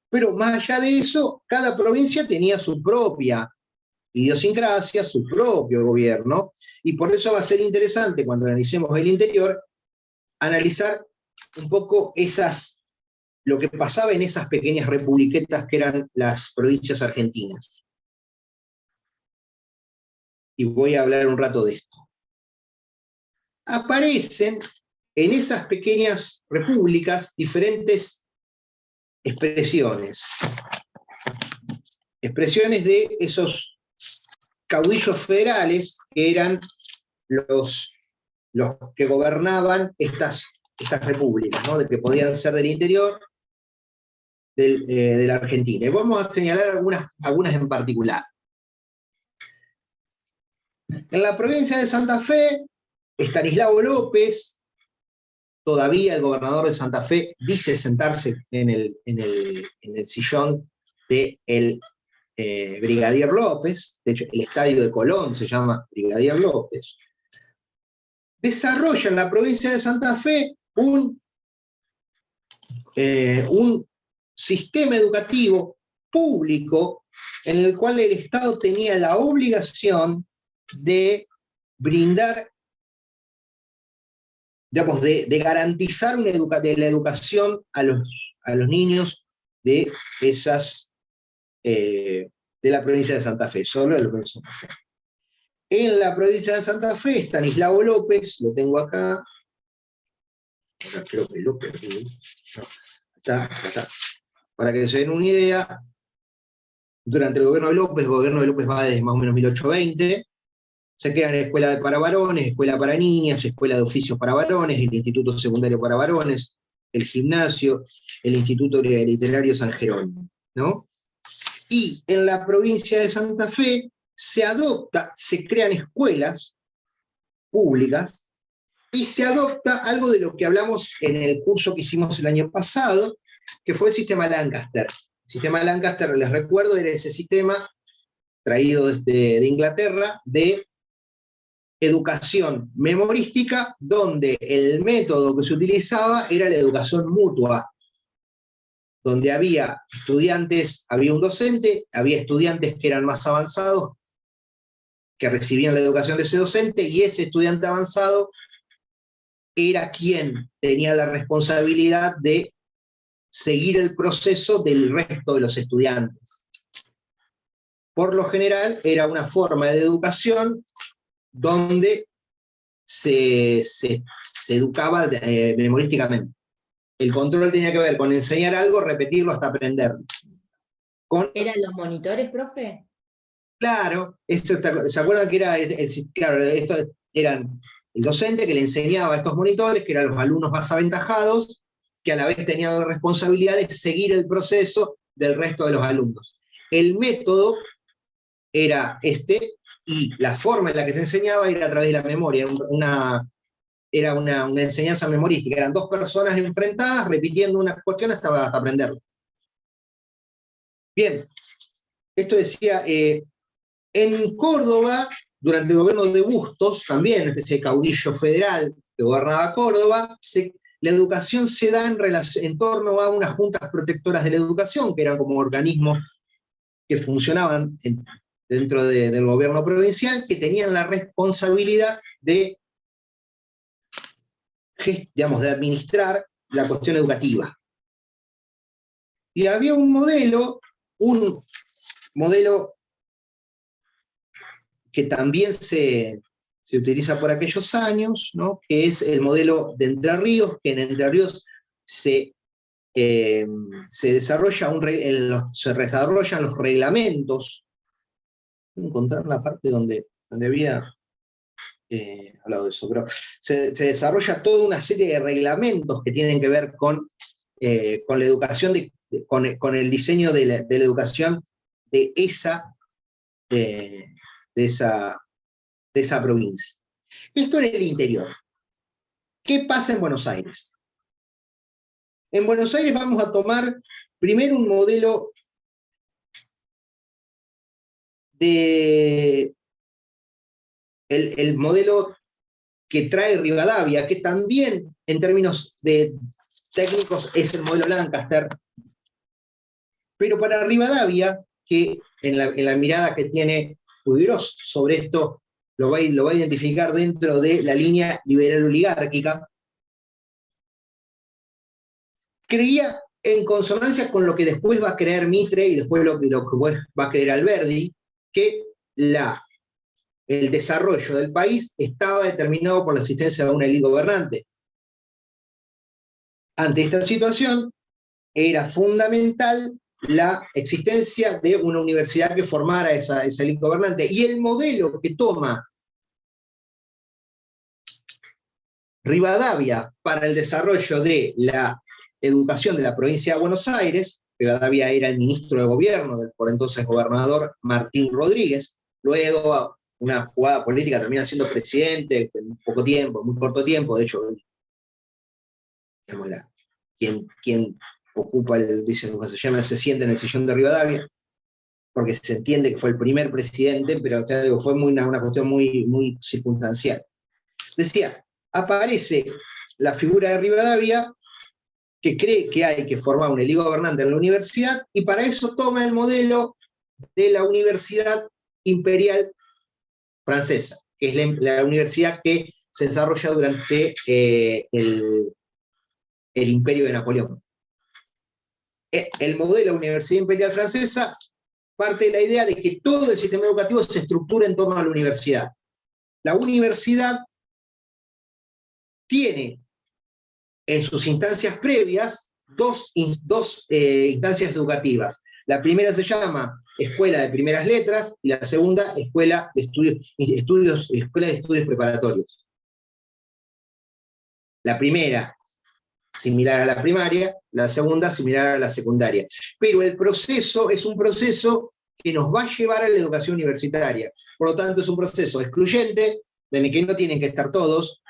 Pero más allá de eso, cada provincia tenía su propia idiosincrasia, su propio gobierno, y por eso va a ser interesante, cuando analicemos el interior, analizar un poco lo que pasaba en esas pequeñas republiquetas que eran las provincias argentinas. Y voy a hablar un rato de esto. Aparecen en esas pequeñas repúblicas diferentes expresiones de esos caudillos federales que eran los que gobernaban estas repúblicas, ¿no? De que podían ser del interior de la Argentina. Y vamos a señalar algunas en particular. En la provincia de Santa Fe, Estanislao López, todavía el gobernador de Santa Fe, dice sentarse en el sillón del Brigadier López. De hecho, el estadio de Colón se llama Brigadier López. Desarrolla en la provincia de Santa Fe un sistema educativo público en el cual el Estado tenía la obligación de brindar, digamos, de garantizar la educación a los niños de la provincia de Santa Fe, solo de la provincia de Santa Fe. En la provincia de Santa Fe, Estanislao López, lo tengo acá. Ahora creo que López, no, acá está. Para que se den una idea, durante el gobierno de López va desde más o menos 1820, se crean escuela para varones, escuela para niñas, escuela de oficios para varones, el instituto secundario para varones, el gimnasio, el instituto literario San Jerónimo, ¿no? Y en la provincia de Santa Fe se crean escuelas públicas y se adopta algo de lo que hablamos en el curso que hicimos el año pasado, que fue el sistema Lancaster. El sistema Lancaster, les recuerdo, era ese sistema traído de Inglaterra de educación memorística, donde el método que se utilizaba era la educación mutua, donde había un docente, había estudiantes que eran más avanzados, que recibían la educación de ese docente, y ese estudiante avanzado era quien tenía la responsabilidad de seguir el proceso del resto de los estudiantes. Por lo general, era una forma de educación donde se educaba memorísticamente. El control tenía que ver con enseñar algo, repetirlo hasta aprenderlo. ¿Eran los monitores, profe? Claro, ¿se acuerdan que era claro, esto eran el docente que le enseñaba a estos monitores, que eran los alumnos más aventajados, que a la vez tenían la responsabilidad de seguir el proceso del resto de los alumnos. El método era y la forma en la que se enseñaba era a través de la memoria, era una enseñanza memorística, eran dos personas enfrentadas repitiendo una cuestión hasta aprenderla. Bien, esto decía, en Córdoba, durante el gobierno de Bustos, también, ese caudillo federal que gobernaba Córdoba, la educación se da en torno a unas juntas protectoras de la educación, que eran como organismos que funcionaban dentro del gobierno provincial, que tenían la responsabilidad de administrar la cuestión educativa. Y había un modelo que también se utiliza por aquellos años, ¿no? Que es el modelo de Entre Ríos, que en Entre Ríos se desarrollan los reglamentos. Voy a encontrar la parte donde había hablado de eso, pero se desarrolla toda una serie de reglamentos que tienen que ver con la educación, con el diseño de la educación de esa provincia. Esto en el interior. ¿Qué pasa en Buenos Aires? En Buenos Aires vamos a tomar primero un modelo el modelo que trae Rivadavia, que también en términos técnicos es el modelo Lancaster, pero para Rivadavia, que en la mirada que tiene Puiggrós sobre esto, lo va a identificar dentro de la línea liberal oligárquica, creía en consonancia con lo que después va a creer Mitre y después lo que va a creer Alberdi, que el desarrollo del país estaba determinado por la existencia de una élite gobernante. Ante esta situación, era fundamental la existencia de una universidad que formara esa élite gobernante. Y el modelo que toma Rivadavia para el desarrollo de la educación de la provincia de Buenos Aires, Rivadavia era el ministro de gobierno del por entonces gobernador Martín Rodríguez, luego una jugada política termina siendo presidente en poco tiempo, muy corto tiempo, de hecho, quien ocupa se sienta en el sillón de Rivadavia, porque se entiende que fue el primer presidente, pero ya digo, fue una cuestión muy, muy circunstancial. Decía, aparece la figura de Rivadavia, que cree que hay que formar un élite gobernante en la universidad, y para eso toma el modelo de la Universidad Imperial Francesa, que es la universidad que se desarrolla durante el Imperio de Napoleón. El modelo de la Universidad Imperial Francesa parte de la idea de que todo el sistema educativo se estructura en torno a la universidad. La universidad tiene en sus instancias previas dos instancias educativas. La primera se llama Escuela de Primeras Letras y la segunda Escuela de Estudios Preparatorios. La primera similar a la primaria, la segunda similar a la secundaria. Pero el proceso es un proceso que nos va a llevar a la educación universitaria. Por lo tanto, es un proceso excluyente, en el que no tienen que estar todos,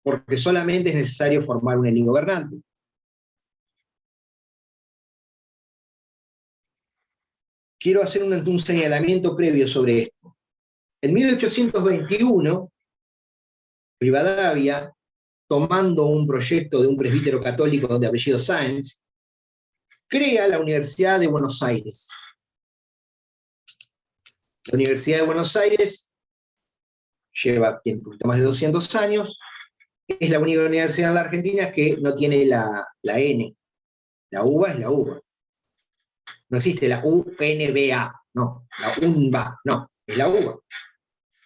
porque solamente es necesario formar un élite gobernante. Quiero hacer un señalamiento previo sobre esto. En 1821, Rivadavia, tomando un proyecto de un presbítero católico de apellido Sáenz, crea la Universidad de Buenos Aires. La Universidad de Buenos Aires lleva un poquito más de 200 años, es la única universidad en la Argentina que no tiene la N. La UBA es la UBA. No existe la UNBA, no, la UNBA, no, es la UBA.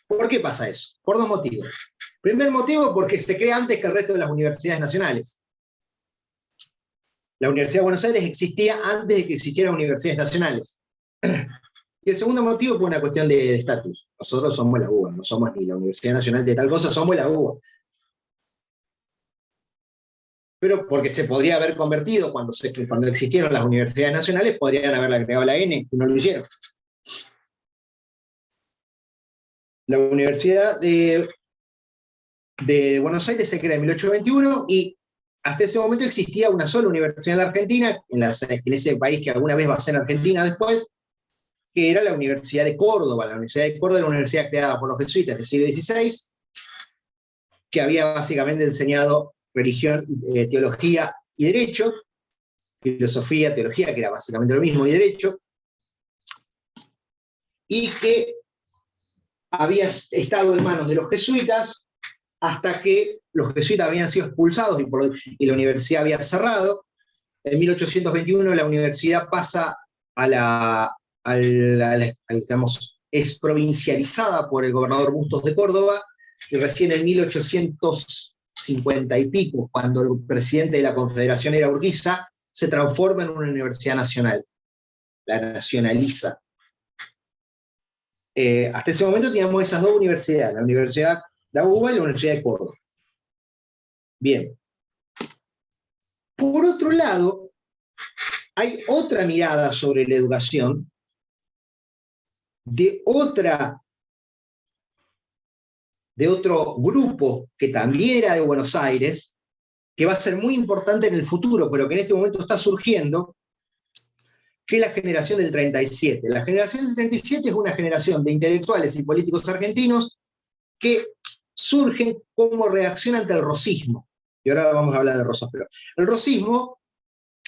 ¿Por qué pasa eso? Por dos motivos. Primer motivo, porque se crea antes que el resto de las universidades nacionales. La Universidad de Buenos Aires existía antes de que existieran universidades nacionales. Y el segundo motivo fue una cuestión de estatus. Nosotros somos la UBA, no somos ni la Universidad Nacional de tal cosa, somos la UBA. Pero porque se podría haber convertido, cuando existieron las universidades nacionales, podrían haberle agregado la N, y no lo hicieron. La Universidad de Buenos Aires se crea en 1821 y hasta ese momento existía una sola universidad en la Argentina, en ese país que alguna vez va a ser Argentina después, que era la Universidad de Córdoba. La Universidad de Córdoba era una universidad creada por los jesuitas del siglo XVI, que había básicamente enseñado religión, teología y derecho, filosofía, teología, que era básicamente lo mismo, y derecho, y que había estado en manos de los jesuitas hasta que los jesuitas habían sido expulsados y la universidad había cerrado. En 1821 la universidad pasa digamos, es provincializada por el gobernador Bustos de Córdoba, y recién en 1850 y pico, cuando el presidente de la Confederación era Urquiza, se transforma en una universidad nacional, la nacionaliza. Hasta ese momento teníamos esas dos universidades, la Universidad de UBA y la Universidad de Córdoba. Bien. Por otro lado, hay otra mirada sobre la educación de otro grupo que también era de Buenos Aires, que va a ser muy importante en el futuro, pero que en este momento está surgiendo, que es la generación del 37. La generación del 37 es una generación de intelectuales y políticos argentinos que surgen como reacción ante el rosismo. Y ahora vamos a hablar de Rosas, pero el rosismo,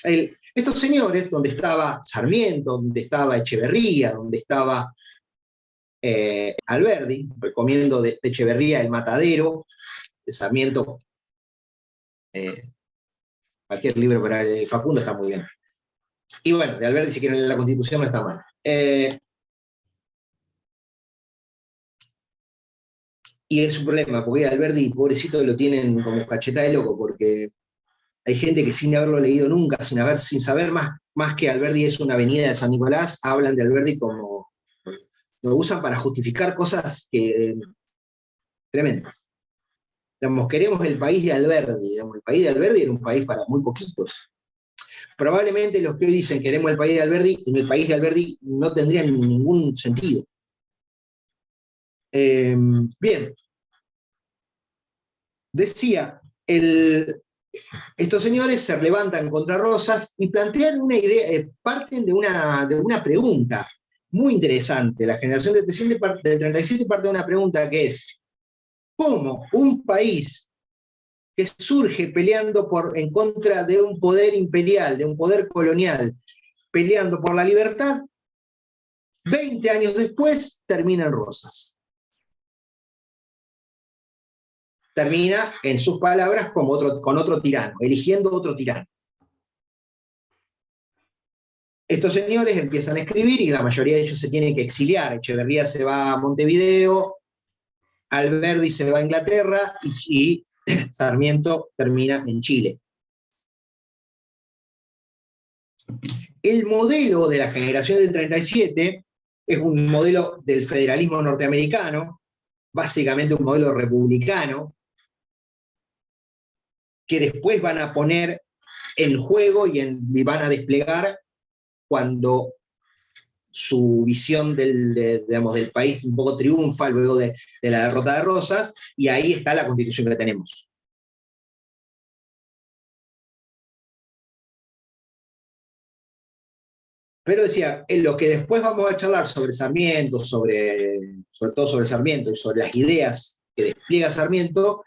estos señores, donde estaba Sarmiento, donde estaba Echeverría, donde estaba Alberdi, recomiendo de Echeverría El Matadero, de Sarmiento, cualquier libro para el Facundo está muy bien. Y bueno, de Alberdi, si quieren leer la Constitución, no está mal. Y es un problema, porque Alberdi, pobrecito, lo tienen como cacheta de loco, porque hay gente que sin haberlo leído nunca, sin saber más que Alberdi es una avenida de San Nicolás, hablan de Alberdi como lo usan para justificar cosas tremendas. Digamos, queremos el país de Alberdi. Digamos, el país de Alberdi era un país para muy poquitos. Probablemente los que hoy dicen queremos el país de Alberdi, en el país de Alberdi no tendrían ningún sentido. Bien. Decía, estos señores se levantan contra Rosas y plantean una idea, parten de una pregunta muy interesante. La generación del 37 parte de una pregunta que es: ¿cómo un país que surge peleando en contra de un poder imperial, de un poder colonial, peleando por la libertad, 20 años después termina en Rosas? Termina, en sus palabras, con otro tirano, eligiendo otro tirano. Estos señores empiezan a escribir y la mayoría de ellos se tienen que exiliar. Echeverría se va a Montevideo, Alberdi se va a Inglaterra y Sarmiento termina en Chile. El modelo de la generación del 37 es un modelo del federalismo norteamericano, básicamente un modelo republicano, que después van a poner en juego y van a desplegar cuando su visión del país un poco triunfa luego de la derrota de Rosas, y ahí está la Constitución que tenemos. Pero decía, en lo que después vamos a charlar sobre Sarmiento, sobre todo sobre Sarmiento y sobre las ideas que despliega Sarmiento,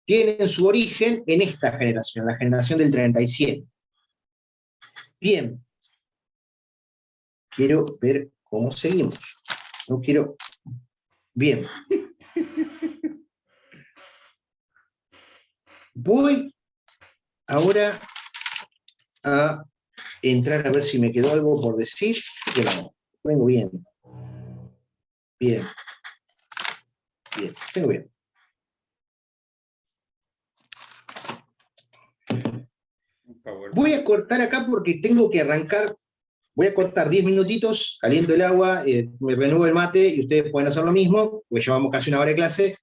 tienen su origen en esta generación, la generación del 37. Bien, quiero ver cómo seguimos. No quiero... Bien. Voy ahora a entrar a ver si me quedó algo por decir. Que no, vengo bien. Bien. Bien, vengo bien. Voy a cortar acá porque tengo que arrancar. Voy a cortar 10 minutitos, caliento el agua, me renuevo el mate y ustedes pueden hacer lo mismo, porque llevamos casi una hora de clase.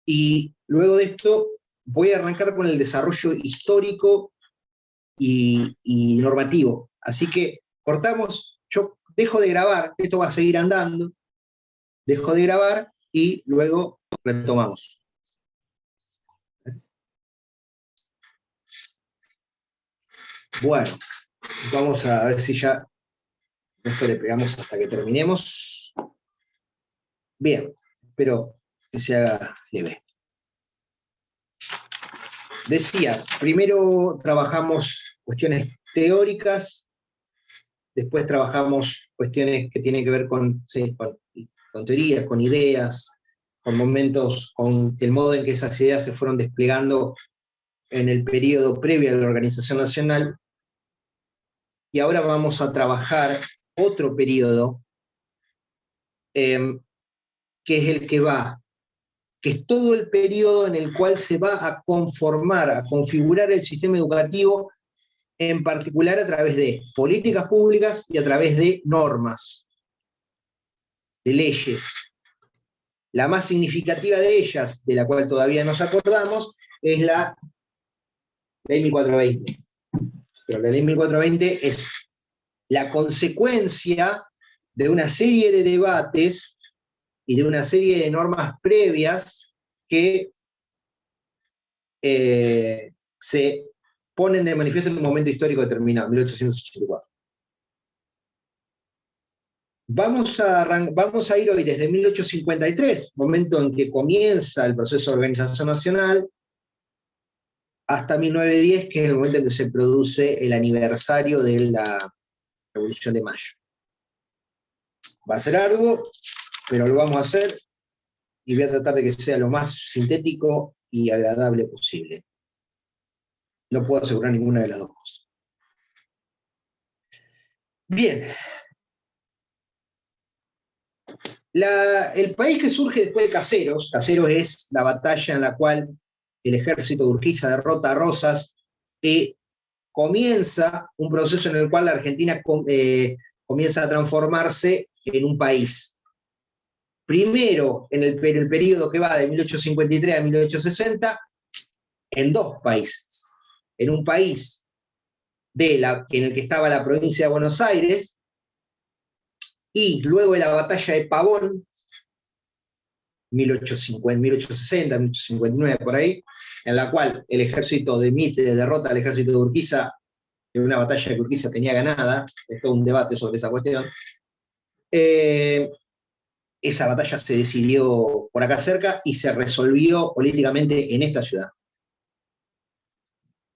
Y luego de esto voy a arrancar con el desarrollo histórico y normativo. Así que cortamos, yo dejo de grabar, esto va a seguir andando, dejo de grabar y luego retomamos. Bueno, vamos a ver si ya esto le pegamos hasta que terminemos. Bien, espero que se haga leve. Decía, primero trabajamos cuestiones teóricas, después trabajamos cuestiones que tienen que ver con teorías, con ideas, con momentos, con el modo en que esas ideas se fueron desplegando en el periodo previo a la Organización Nacional. Y ahora vamos a trabajar otro periodo, que es el que es todo el periodo en el cual se va a conformar, a configurar el sistema educativo, en particular a través de políticas públicas y a través de normas, de leyes. La más significativa de ellas, de la cual todavía nos acordamos, es la Ley 1420. Pero la Ley 1420 es la consecuencia de una serie de debates y de una serie de normas previas que se ponen de manifiesto en un momento histórico determinado, 1884. Vamos a ir hoy desde 1853, momento en que comienza el proceso de organización nacional, hasta 1910, que es el momento en que se produce el aniversario de la Revolución de Mayo. Va a ser arduo, pero lo vamos a hacer y voy a tratar de que sea lo más sintético y agradable posible. No puedo asegurar ninguna de las dos cosas. Bien. El país que surge después de Caseros, Caseros es la batalla en la cual el ejército de Urquiza derrota a Rosas, y comienza un proceso en el cual la Argentina comienza a transformarse en un país. Primero, en el periodo que va de 1853 a 1860, en dos países. En un país en el que estaba la provincia de Buenos Aires, y luego de la batalla de Pavón, 1860, 1859, por ahí, en la cual el ejército de Mitre derrota al ejército de Urquiza en una batalla que Urquiza tenía ganada, es todo un debate sobre esa cuestión. Esa batalla se decidió por acá cerca y se resolvió políticamente en esta ciudad.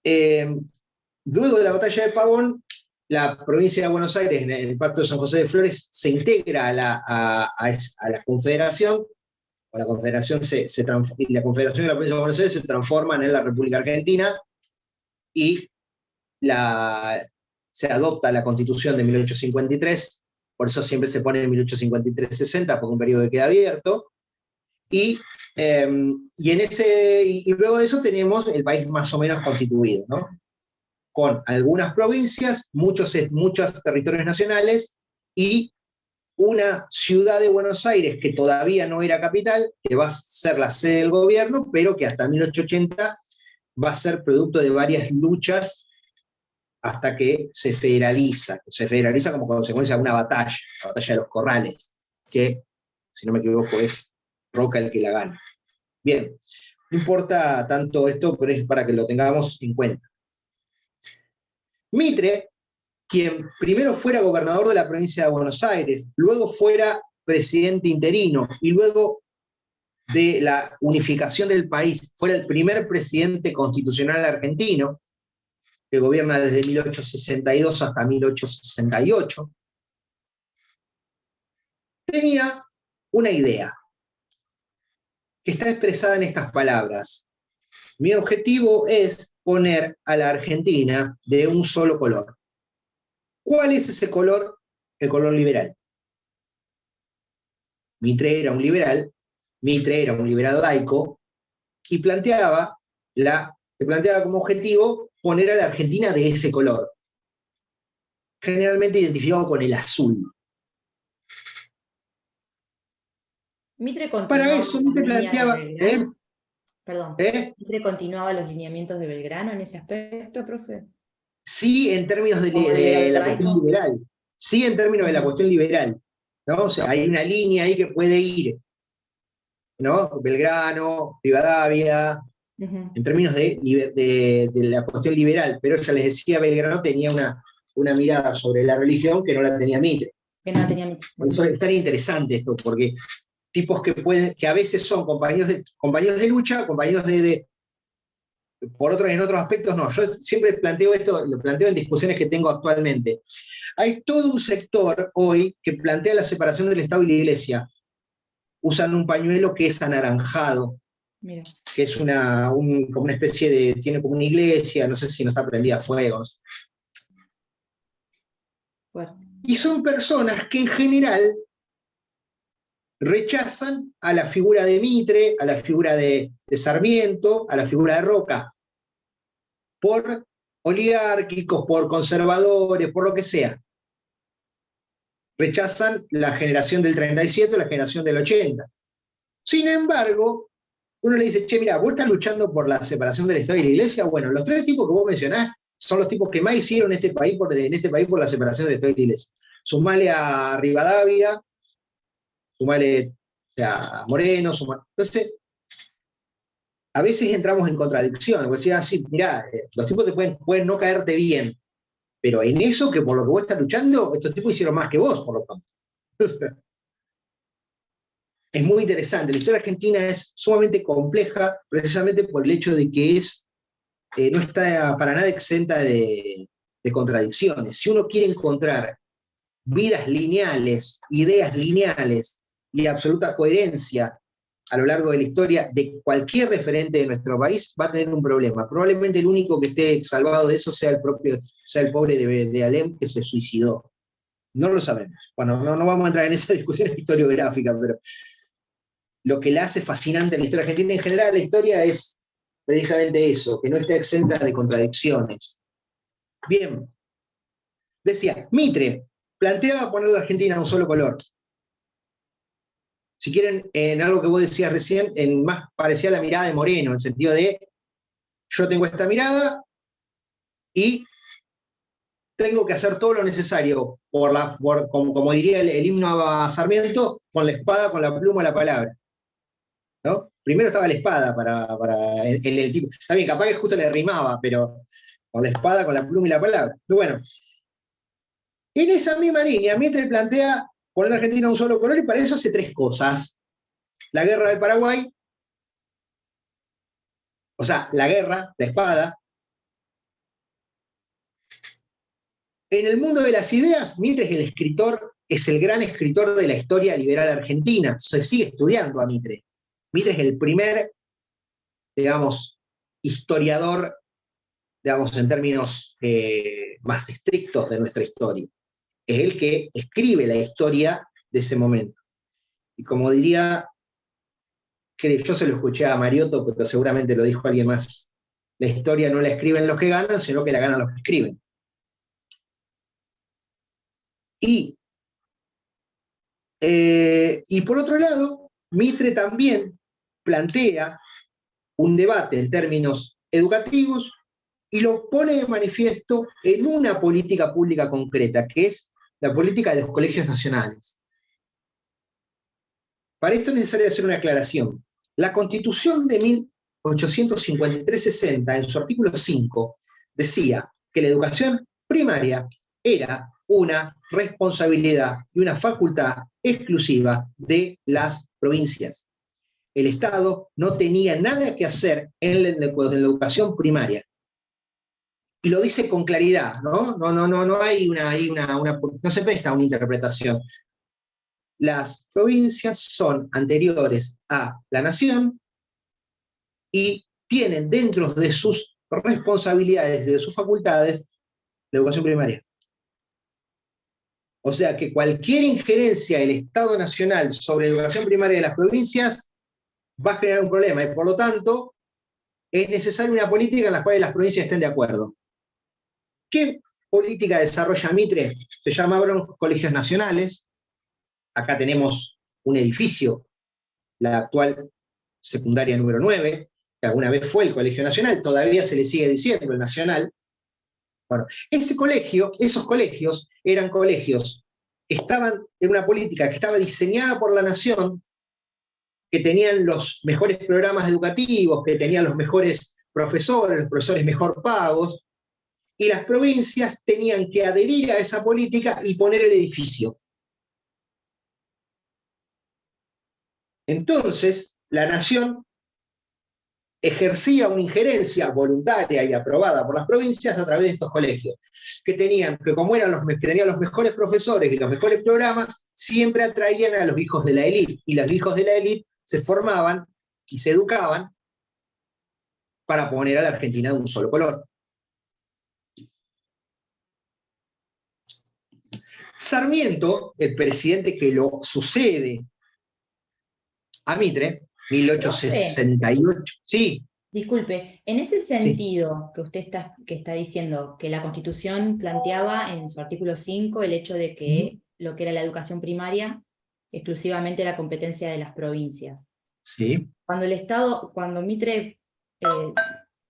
Luego de la batalla de Pavón, la provincia de Buenos Aires, en el Pacto de San José de Flores, se integra a la Confederación, o la Confederación y la Confederación y la provincia de Buenos Aires se transforman en la República Argentina, y se adopta la Constitución de 1853, por eso siempre se pone en 1853-60, porque un periodo queda abierto, y luego de eso tenemos el país más o menos constituido, ¿no? Con algunas provincias, muchos territorios nacionales, y una ciudad de Buenos Aires que todavía no era capital, que va a ser la sede del gobierno, pero que hasta 1880 va a ser producto de varias luchas hasta que se federaliza. Se federaliza como consecuencia de una batalla, la batalla de los Corrales, que, si no me equivoco, es Roca el que la gana. Bien, no importa tanto esto, pero es para que lo tengamos en cuenta. Mitre, quien primero fuera gobernador de la provincia de Buenos Aires, luego fuera presidente interino, y luego de la unificación del país fuera el primer presidente constitucional argentino, que gobierna desde 1862 hasta 1868, tenía una idea que está expresada en estas palabras: mi objetivo es poner a la Argentina de un solo color. ¿Cuál es ese color? El color liberal. Mitre era un liberal laico, y se planteaba como objetivo poner a la Argentina de ese color, generalmente identificado con el azul. Mitre Para continuaba eso, la Mitre línea de planteaba, Belgrano. Perdón, ¿eh? ¿Mitre continuaba los lineamientos de Belgrano en ese aspecto, profe? Sí, en términos Como de liberal la cuestión laico. liberal. Sí, en términos de la cuestión liberal. ¿No? O sea, hay una línea ahí que puede ir, ¿no? Belgrano, Rivadavia, en términos de la cuestión liberal. Pero ya les decía, Belgrano tenía una mirada sobre la religión que no la tenía Mitre. Que no tenía Mitre. Por eso es tan interesante esto, porque tipos que a veces son compañeros de lucha, compañeros por otros, en otros aspectos no. Yo siempre planteo esto, lo planteo en discusiones que tengo actualmente. Hay todo un sector hoy que plantea la separación del Estado y la Iglesia. Usan un pañuelo que es anaranjado, Mira. que es como una especie de, tiene como una iglesia, no sé si no está prendida a fuegos. Bueno. Y son personas que en general rechazan a la figura de Mitre, a la figura de Sarmiento, a la figura de Roca, por oligárquicos, por conservadores, por lo que sea. Rechazan la generación del 37 o la generación del 80. Sin embargo, uno le dice, che, mira, vos estás luchando por la separación del Estado y la Iglesia. Bueno, los tres tipos que vos mencionás son los tipos que más hicieron en este país por la separación del Estado y la Iglesia. Sumale a Rivadavia, sumale a Moreno, entonces, a veces entramos en contradicción. Vos decís, sí, mirá, los tipos te pueden no caerte bien, pero en eso que por lo que vos estás luchando, estos tipos hicieron más que vos, por lo tanto. Es muy interesante. La historia argentina es sumamente compleja, precisamente por el hecho de que no está para nada exenta de contradicciones. Si uno quiere encontrar vidas lineales, ideas lineales y absoluta coherencia a lo largo de la historia de cualquier referente de nuestro país, va a tener un problema. Probablemente el único que esté salvado de eso sea el pobre de Alem, que se suicidó. No lo sabemos. Bueno, no vamos a entrar en esa discusión historiográfica, pero lo que la hace fascinante en la historia argentina en general, la historia es precisamente eso, que no está exenta de contradicciones. Bien, decía, Mitre planteaba poner la Argentina a un solo color. Si quieren, en algo que vos decías recién, más parecía la mirada de Moreno, en el sentido de, yo tengo esta mirada y tengo que hacer todo lo necesario, como diría el himno a Sarmiento, con la espada, con la pluma, la palabra. ¿No? Primero estaba la espada en el tipo. Está bien, capaz que justo le rimaba, pero con la espada, con la pluma y la palabra. Pero bueno, en esa misma línea, Mitre plantea poner a Argentina a un solo color y para eso hace tres cosas. La guerra del Paraguay, o sea, la guerra, la espada. En el mundo de las ideas, Mitre es el gran escritor de la historia liberal argentina. Se sigue estudiando a Mitre. Mitre es el primer, digamos, historiador, digamos, en términos más estrictos de nuestra historia. Es el que escribe la historia de ese momento. Y como diría, que yo se lo escuché a Mariotto, pero seguramente lo dijo alguien más, la historia no la escriben los que ganan, sino que la ganan los que escriben. Y por otro lado, Mitre también plantea un debate en términos educativos y lo pone de manifiesto en una política pública concreta, que es la política de los colegios nacionales. Para esto es necesario hacer una aclaración. La Constitución de 1853-60, en su artículo 5, decía que la educación primaria era una responsabilidad y una facultad exclusiva de las provincias. El Estado no tenía nada que hacer en la educación primaria. Y lo dice con claridad, ¿no? No hay no se presta una interpretación. Las provincias son anteriores a la nación y tienen dentro de sus responsabilidades, de sus facultades, la educación primaria. O sea que cualquier injerencia del Estado Nacional sobre la educación primaria de las provincias va a generar un problema y por lo tanto es necesaria una política en la cual las provincias estén de acuerdo. ¿Qué política desarrolla Mitre? Se llamaron colegios nacionales. Acá tenemos un edificio, la actual secundaria número 9, que alguna vez fue el Colegio Nacional, todavía se le sigue diciendo el Nacional. Bueno, esos colegios eran colegios que estaban en una política que estaba diseñada por la nación, que tenían los mejores programas educativos, que tenían los mejores profesores, los profesores mejor pagos, y las provincias tenían que adherir a esa política y poner el edificio. Entonces, la nación ejercía una injerencia voluntaria y aprobada por las provincias a través de estos colegios, que tenían los mejores profesores y los mejores programas, siempre atraían a los hijos de la élite, y los hijos de la élite se formaban y se educaban para poner a la Argentina de un solo color. Sarmiento, el presidente que lo sucede a Mitre, 1868, sí. Disculpe, en ese sentido que usted está diciendo, que la Constitución planteaba en su artículo 5 el hecho de que lo que era la educación primaria exclusivamente era competencia de las provincias. Sí. Cuando Mitre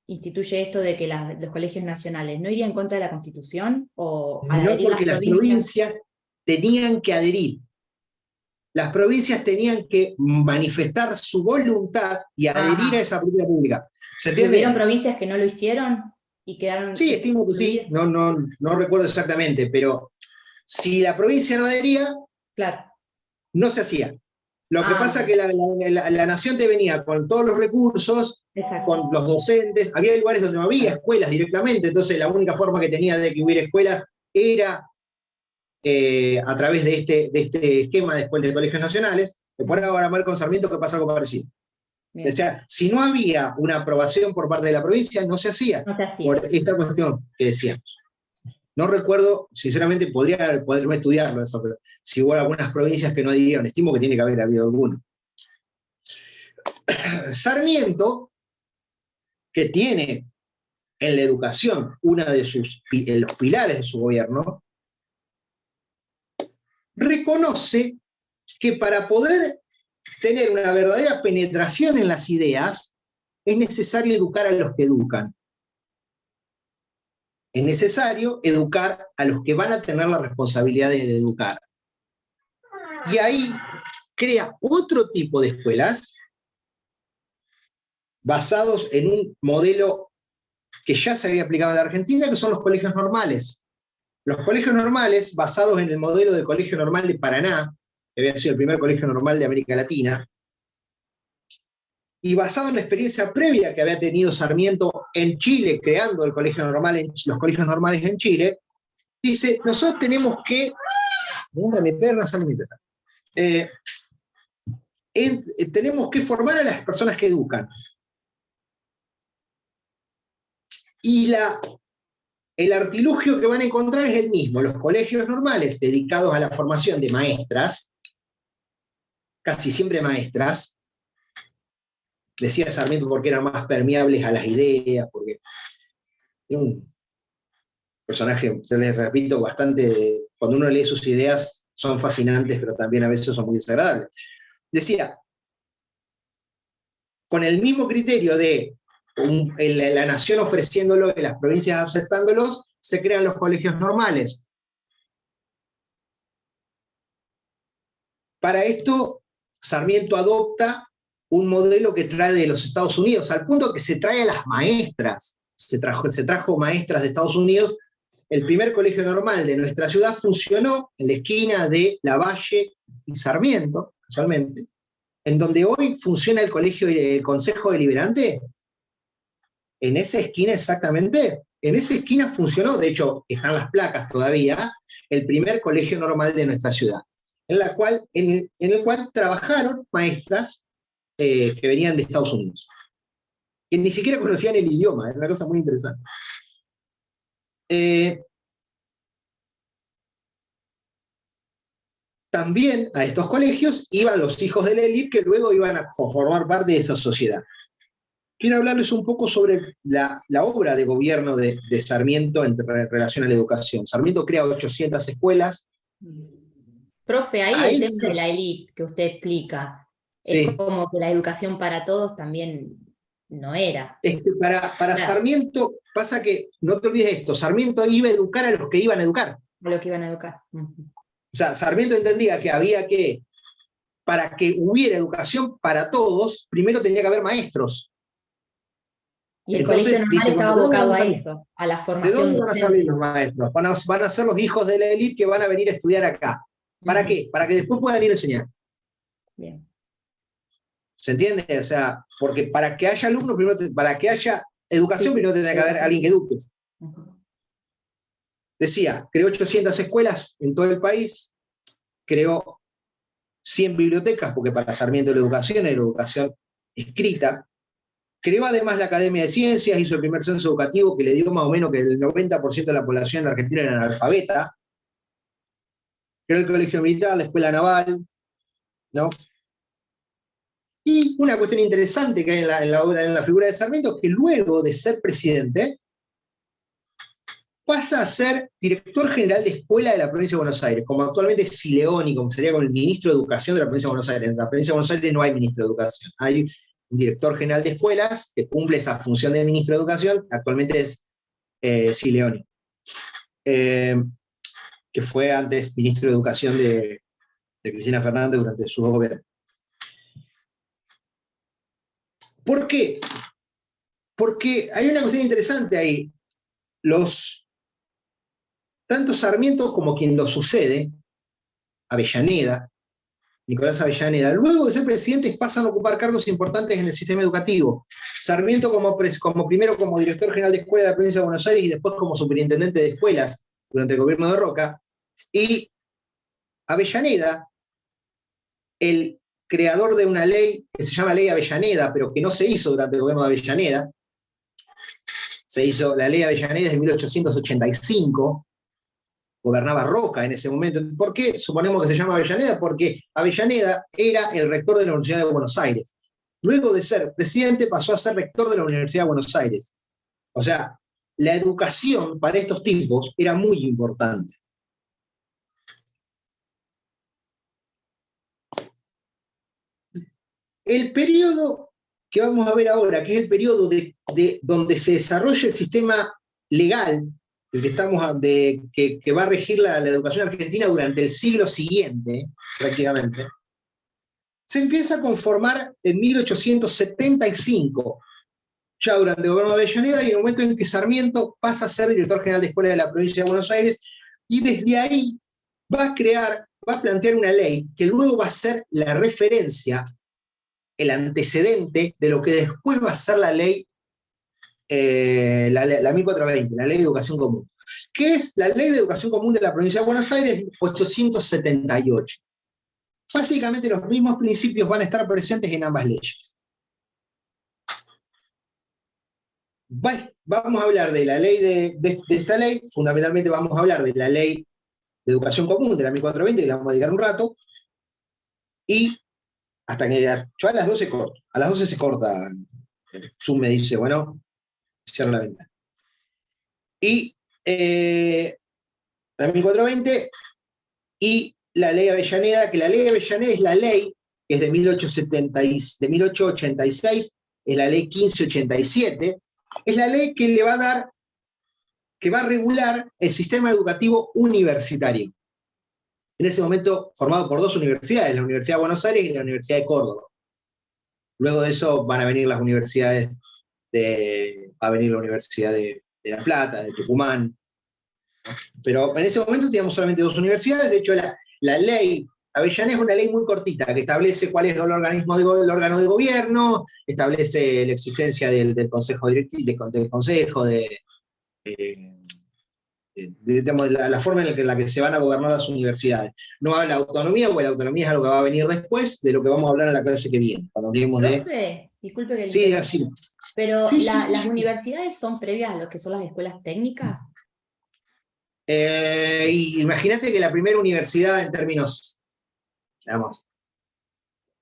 instituye esto de que los colegios nacionales, ¿no iría en contra de la Constitución? ¿O al no, adherir porque las provincias tenían que adherir. Las provincias tenían que manifestar su voluntad y adherir a esa política pública. ¿Se entiende? ¿Hubieron provincias que no lo hicieron y quedaron? Sí, estimo que sí. No recuerdo exactamente, pero si la provincia no adhería, claro, no se hacía. Lo que pasa es que la nación te venía con todos los recursos, exacto, con los docentes. Había lugares donde no había escuelas directamente, entonces la única forma que tenía de que hubiera escuelas era a través de este esquema después de colegios nacionales. Después ahora ver con Sarmiento que pasa algo parecido. Bien. O sea, si no había una aprobación por parte de la provincia, no se hacía. Por esta cuestión que decíamos. No recuerdo, sinceramente, poderme estudiarlo eso, pero si hubo algunas provincias que no adhirieron, estimo que tiene que haber habido alguno. Sarmiento, que tiene en la educación uno de los pilares de su gobierno, reconoce que para poder tener una verdadera penetración en las ideas, es necesario educar a los que educan. Es necesario educar a los que van a tener la responsabilidad de educar. Y ahí crea otro tipo de escuelas basados en un modelo que ya se había aplicado en la Argentina, que son los colegios normales. Los colegios normales, basados en el modelo del Colegio Normal de Paraná, que había sido el primer colegio normal de América Latina, y basado en la experiencia previa que había tenido Sarmiento en Chile, creando el colegio normal los colegios normales en Chile, dice, nosotros tenemos que... tenemos que formar a las personas que educan. Y el artilugio que van a encontrar es el mismo. Los colegios normales dedicados a la formación de maestras, casi siempre maestras, decía Sarmiento porque eran más permeables a las ideas, porque es un personaje, yo les repito, bastante, cuando uno lee sus ideas son fascinantes, pero también a veces son muy desagradables. Decía, con el mismo criterio de la nación ofreciéndolo y las provincias aceptándolos, se crean los colegios normales. Para esto, Sarmiento adopta un modelo que trae de los Estados Unidos, al punto que se trae a las maestras. Se trajo maestras de Estados Unidos. El primer colegio normal de nuestra ciudad funcionó en la esquina de Lavalle y Sarmiento, casualmente, en donde hoy funciona el Consejo Deliberante. En esa esquina exactamente, en esa esquina funcionó, de hecho están las placas todavía, el primer colegio normal de nuestra ciudad, en el cual trabajaron maestras que venían de Estados Unidos, que ni siquiera conocían el idioma, era una cosa muy interesante. También a estos colegios iban los hijos de la élite que luego iban a formar parte de esa sociedad. quiero hablarles un poco sobre la obra de gobierno de Sarmiento en relación a la educación. Sarmiento crea 800 escuelas. Profe, ahí A el tema ese- de la élite que usted explica, es sí, como que la educación para todos también no era. es que para Claro, Sarmiento pasa que, no te olvides esto, Sarmiento iba a educar a los que iban a educar. a lo que iban a educar. Ujú. O sea, Sarmiento entendía que había que, para que hubiera educación para todos, primero tenía que haber maestros. Y el colegio Entonces normal dice, estaba bueno, ¿de dónde van abocado a a salir? eso, a la ¿De formación dónde van a salir docente. los maestros? Van a ser los hijos de la élite que van a venir a estudiar acá. ¿Para Ujú. qué? Para que después puedan ir a enseñar. Bien. ¿Se entiende? O sea, porque para que haya alumnos, para que haya educación, Sí, primero tendrá que haber alguien que eduque. ujú. Decía, creó 800 escuelas en todo el país, creó 100 bibliotecas, porque para Sarmiento la educación era educación escrita. Creó además la Academia de Ciencias, hizo el primer censo educativo que le dio más o menos que el 90% de la población en Argentina era analfabeta. Creó el Colegio Militar, la Escuela Naval, ¿no? Y una cuestión interesante que hay en la obra, en la figura de Sarmiento, es que luego de ser presidente, pasa a ser director general de escuela de la provincia de Buenos Aires, como actualmente es Sileoni, como sería como el ministro de Educación de la provincia de Buenos Aires. En la provincia de Buenos Aires no hay ministro de Educación, hay un director general de escuelas que cumple esa función de ministro de Educación, actualmente es Sileoni, que fue antes ministro de Educación de Cristina Fernández durante su gobierno. ¿Por qué? Porque hay una cuestión interesante ahí. Tanto Sarmiento como quien lo sucede, Avellaneda, Nicolás Avellaneda, luego de ser presidentes pasan a ocupar cargos importantes en el sistema educativo. Sarmiento primero como director general de escuela de la provincia de Buenos Aires y después como superintendente de escuelas durante el gobierno de Roca. Y Avellaneda, el creador de una ley que se llama Ley Avellaneda, pero que no se hizo durante el gobierno de Avellaneda, se hizo la Ley Avellaneda de 1885, gobernaba Roca en ese momento. ¿Por qué suponemos que se llama Avellaneda? Porque Avellaneda era el rector de la Universidad de Buenos Aires. Luego de ser presidente pasó a ser rector de la Universidad de Buenos Aires. O sea, la educación para estos tipos era muy importante. El periodo que vamos a ver ahora, que es el periodo donde se desarrolla el sistema legal, el que va a regir la educación argentina durante el siglo siguiente, prácticamente, se empieza a conformar en 1875, ya durante el gobierno de Avellaneda, y en el momento en que Sarmiento pasa a ser director general de escuela de la provincia de Buenos Aires, y desde ahí va a plantear una ley que luego va a ser la referencia, el antecedente de lo que después va a ser la ley, la 1420, la ley de educación común, que es la ley de educación común de la provincia de Buenos Aires 878. Básicamente los mismos principios van a estar presentes en ambas leyes. Vamos a hablar de la ley de esta ley, fundamentalmente vamos a hablar de la ley de educación común de la 1420, que le vamos a dedicar un rato, y hasta que yo a las 12 corto, a las 12 se corta, Zoom me dice, bueno, cierro la ventana. Y la 1420 y la ley Avellaneda, que la ley Avellaneda es la ley que es de 1886, es la ley 1587, es la ley que le va a dar, que va a regular el sistema educativo universitario. En ese momento formado por dos universidades, la Universidad de Buenos Aires y la Universidad de Córdoba. Luego de eso van a venir las universidades va a venir la Universidad de La Plata, de Tucumán. Pero en ese momento teníamos solamente dos universidades. De hecho, la ley Avellaneda es una ley muy cortita, que establece cuál es el órgano de gobierno, establece la existencia del consejo directivo, del consejo, digamos, la forma en la que se van a gobernar las universidades. No habla de autonomía, porque la autonomía es algo que va a venir después de lo que vamos a hablar en la clase que viene, cuando hablemos de... Profe, disculpe que le Sí, interrumpa, sí. pero Sí, ¿las sí. universidades son previas a lo que son las escuelas técnicas? Imagínate que la primera universidad en términos, digamos,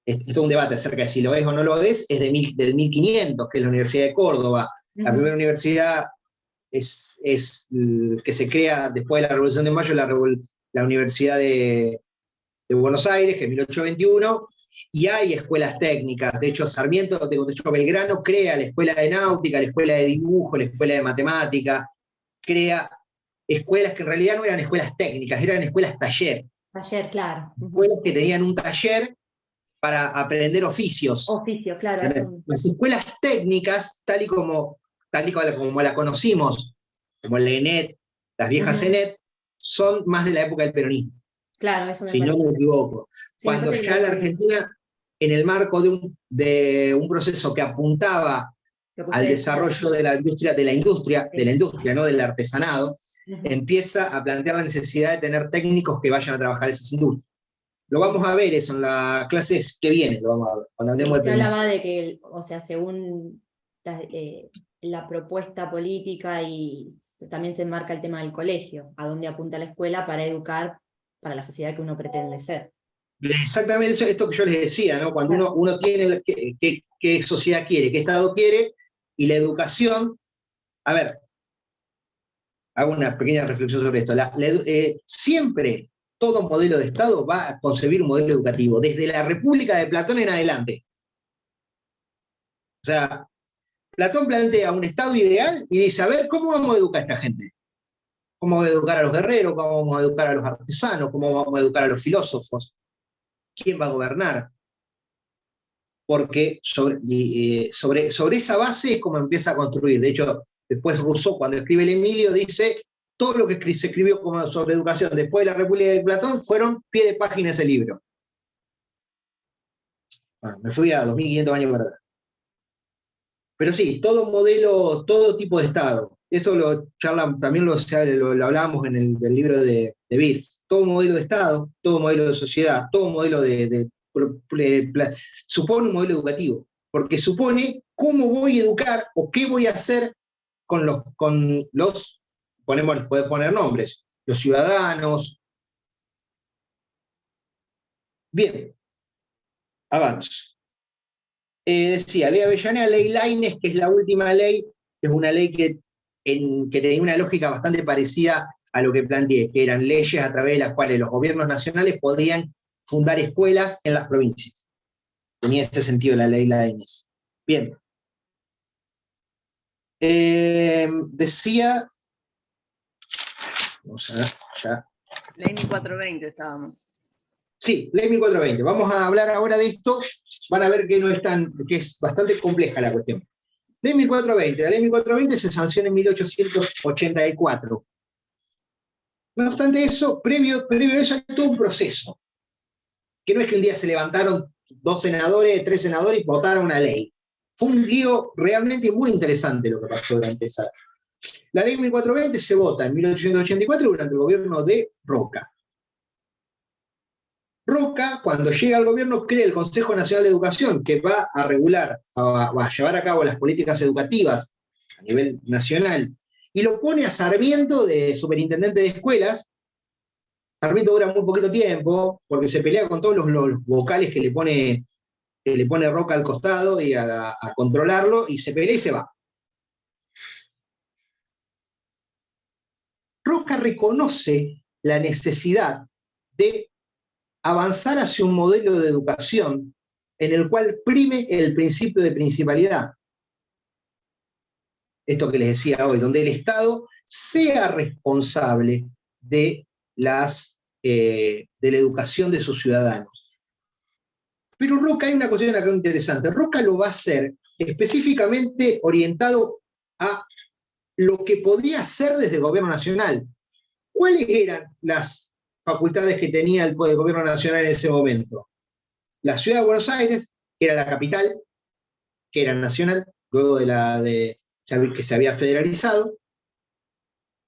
es todo un debate acerca de si lo es o no lo es del 1500, que es la Universidad de Córdoba. La primera universidad que se crea después de la Revolución de Mayo, la Universidad de Buenos Aires, que es 1821, y hay escuelas técnicas. De hecho, Belgrano crea la escuela de náutica, la escuela de dibujo, la escuela de matemática, crea escuelas que en realidad no eran escuelas técnicas, eran escuelas taller. Taller, claro. Escuelas que tenían un taller para aprender oficios. Oficio, claro. Las escuelas técnicas, tal y como la conocimos, como la ENET, las viejas ENET, son más de la época del peronismo. Claro, eso si no me equivoco. Sí, cuando ya la Argentina, en el marco de un proceso que apuntaba al desarrollo de la industria, ¿no? Del artesanado, empieza a plantear la necesidad de tener técnicos que vayan a trabajar esas industrias. Lo vamos a ver eso en las clases que vienen, lo vamos a ver, cuando hablemos del hablaba de que, o sea, según la propuesta política, y también se enmarca el tema del colegio, a dónde apunta la escuela para educar para la sociedad que uno pretende ser. Exactamente eso, esto que yo les decía, ¿no? Cuando uno tiene qué sociedad quiere, qué Estado quiere, y la educación, a ver, hago una pequeña reflexión sobre esto. Siempre todo modelo de Estado va a concebir un modelo educativo, desde la República de Platón en adelante. O sea, Platón plantea un Estado ideal y dice, a ver, ¿cómo vamos a educar a esta gente? ¿Cómo vamos a educar a los guerreros? ¿Cómo vamos a educar a los artesanos? ¿Cómo vamos a educar a los filósofos? ¿Quién va a gobernar? Porque sobre esa base es como empieza a construir. De hecho, después Rousseau, cuando escribe el Emilio, dice, todo lo que se escribió sobre educación después de la República de Platón fueron pie de página ese libro. Bueno, me fui a 2500 años para atrás. Pero sí, todo modelo, todo tipo de Estado. Eso también lo hablábamos en el libro de Birz. Todo modelo de Estado, todo modelo de sociedad, todo modelo supone un modelo educativo, porque supone cómo voy a educar o qué voy a hacer con los puede poner nombres, los ciudadanos. Bien, avanzo. Decía, ley Avellaneda, ley Laínez, que es la última ley, que es una ley que tenía una lógica bastante parecida a lo que planteé, que eran leyes a través de las cuales los gobiernos nacionales podían fundar escuelas en las provincias. Tenía ese sentido la ley Laínez. Bien. Decía, vamos a ver, ya. Ley 1420 estábamos. Sí, ley 1420. Vamos a hablar ahora de esto. Van a ver que que es bastante compleja la cuestión. Ley 1420. La ley 1420 se sanciona en 1884. No obstante eso, previo a eso hay todo un proceso. Que no es que un día se levantaron 3 senadores y votaron una ley. Fue un lío realmente muy interesante lo que pasó durante esa. La ley 1420 se vota en 1884 durante el gobierno de Roca. Roca, cuando llega al gobierno, crea el Consejo Nacional de Educación, que va a regular, va a llevar a cabo las políticas educativas a nivel nacional, y lo pone a Sarmiento de superintendente de escuelas. Sarmiento dura muy poquito tiempo, porque se pelea con todos los vocales que le pone Roca al costado y a controlarlo, y se pelea y se va. Roca reconoce la necesidad de avanzar hacia un modelo de educación en el cual prime el principio de principalidad. Esto que les decía hoy, donde el Estado sea responsable de la educación de sus ciudadanos. Pero Roca, hay una cuestión acá interesante. Roca lo va a hacer específicamente orientado a lo que podía hacer desde el gobierno nacional. ¿Cuáles eran las facultades que tenía el gobierno nacional en ese momento? La ciudad de Buenos Aires, que era la capital, que era nacional, luego que se había federalizado,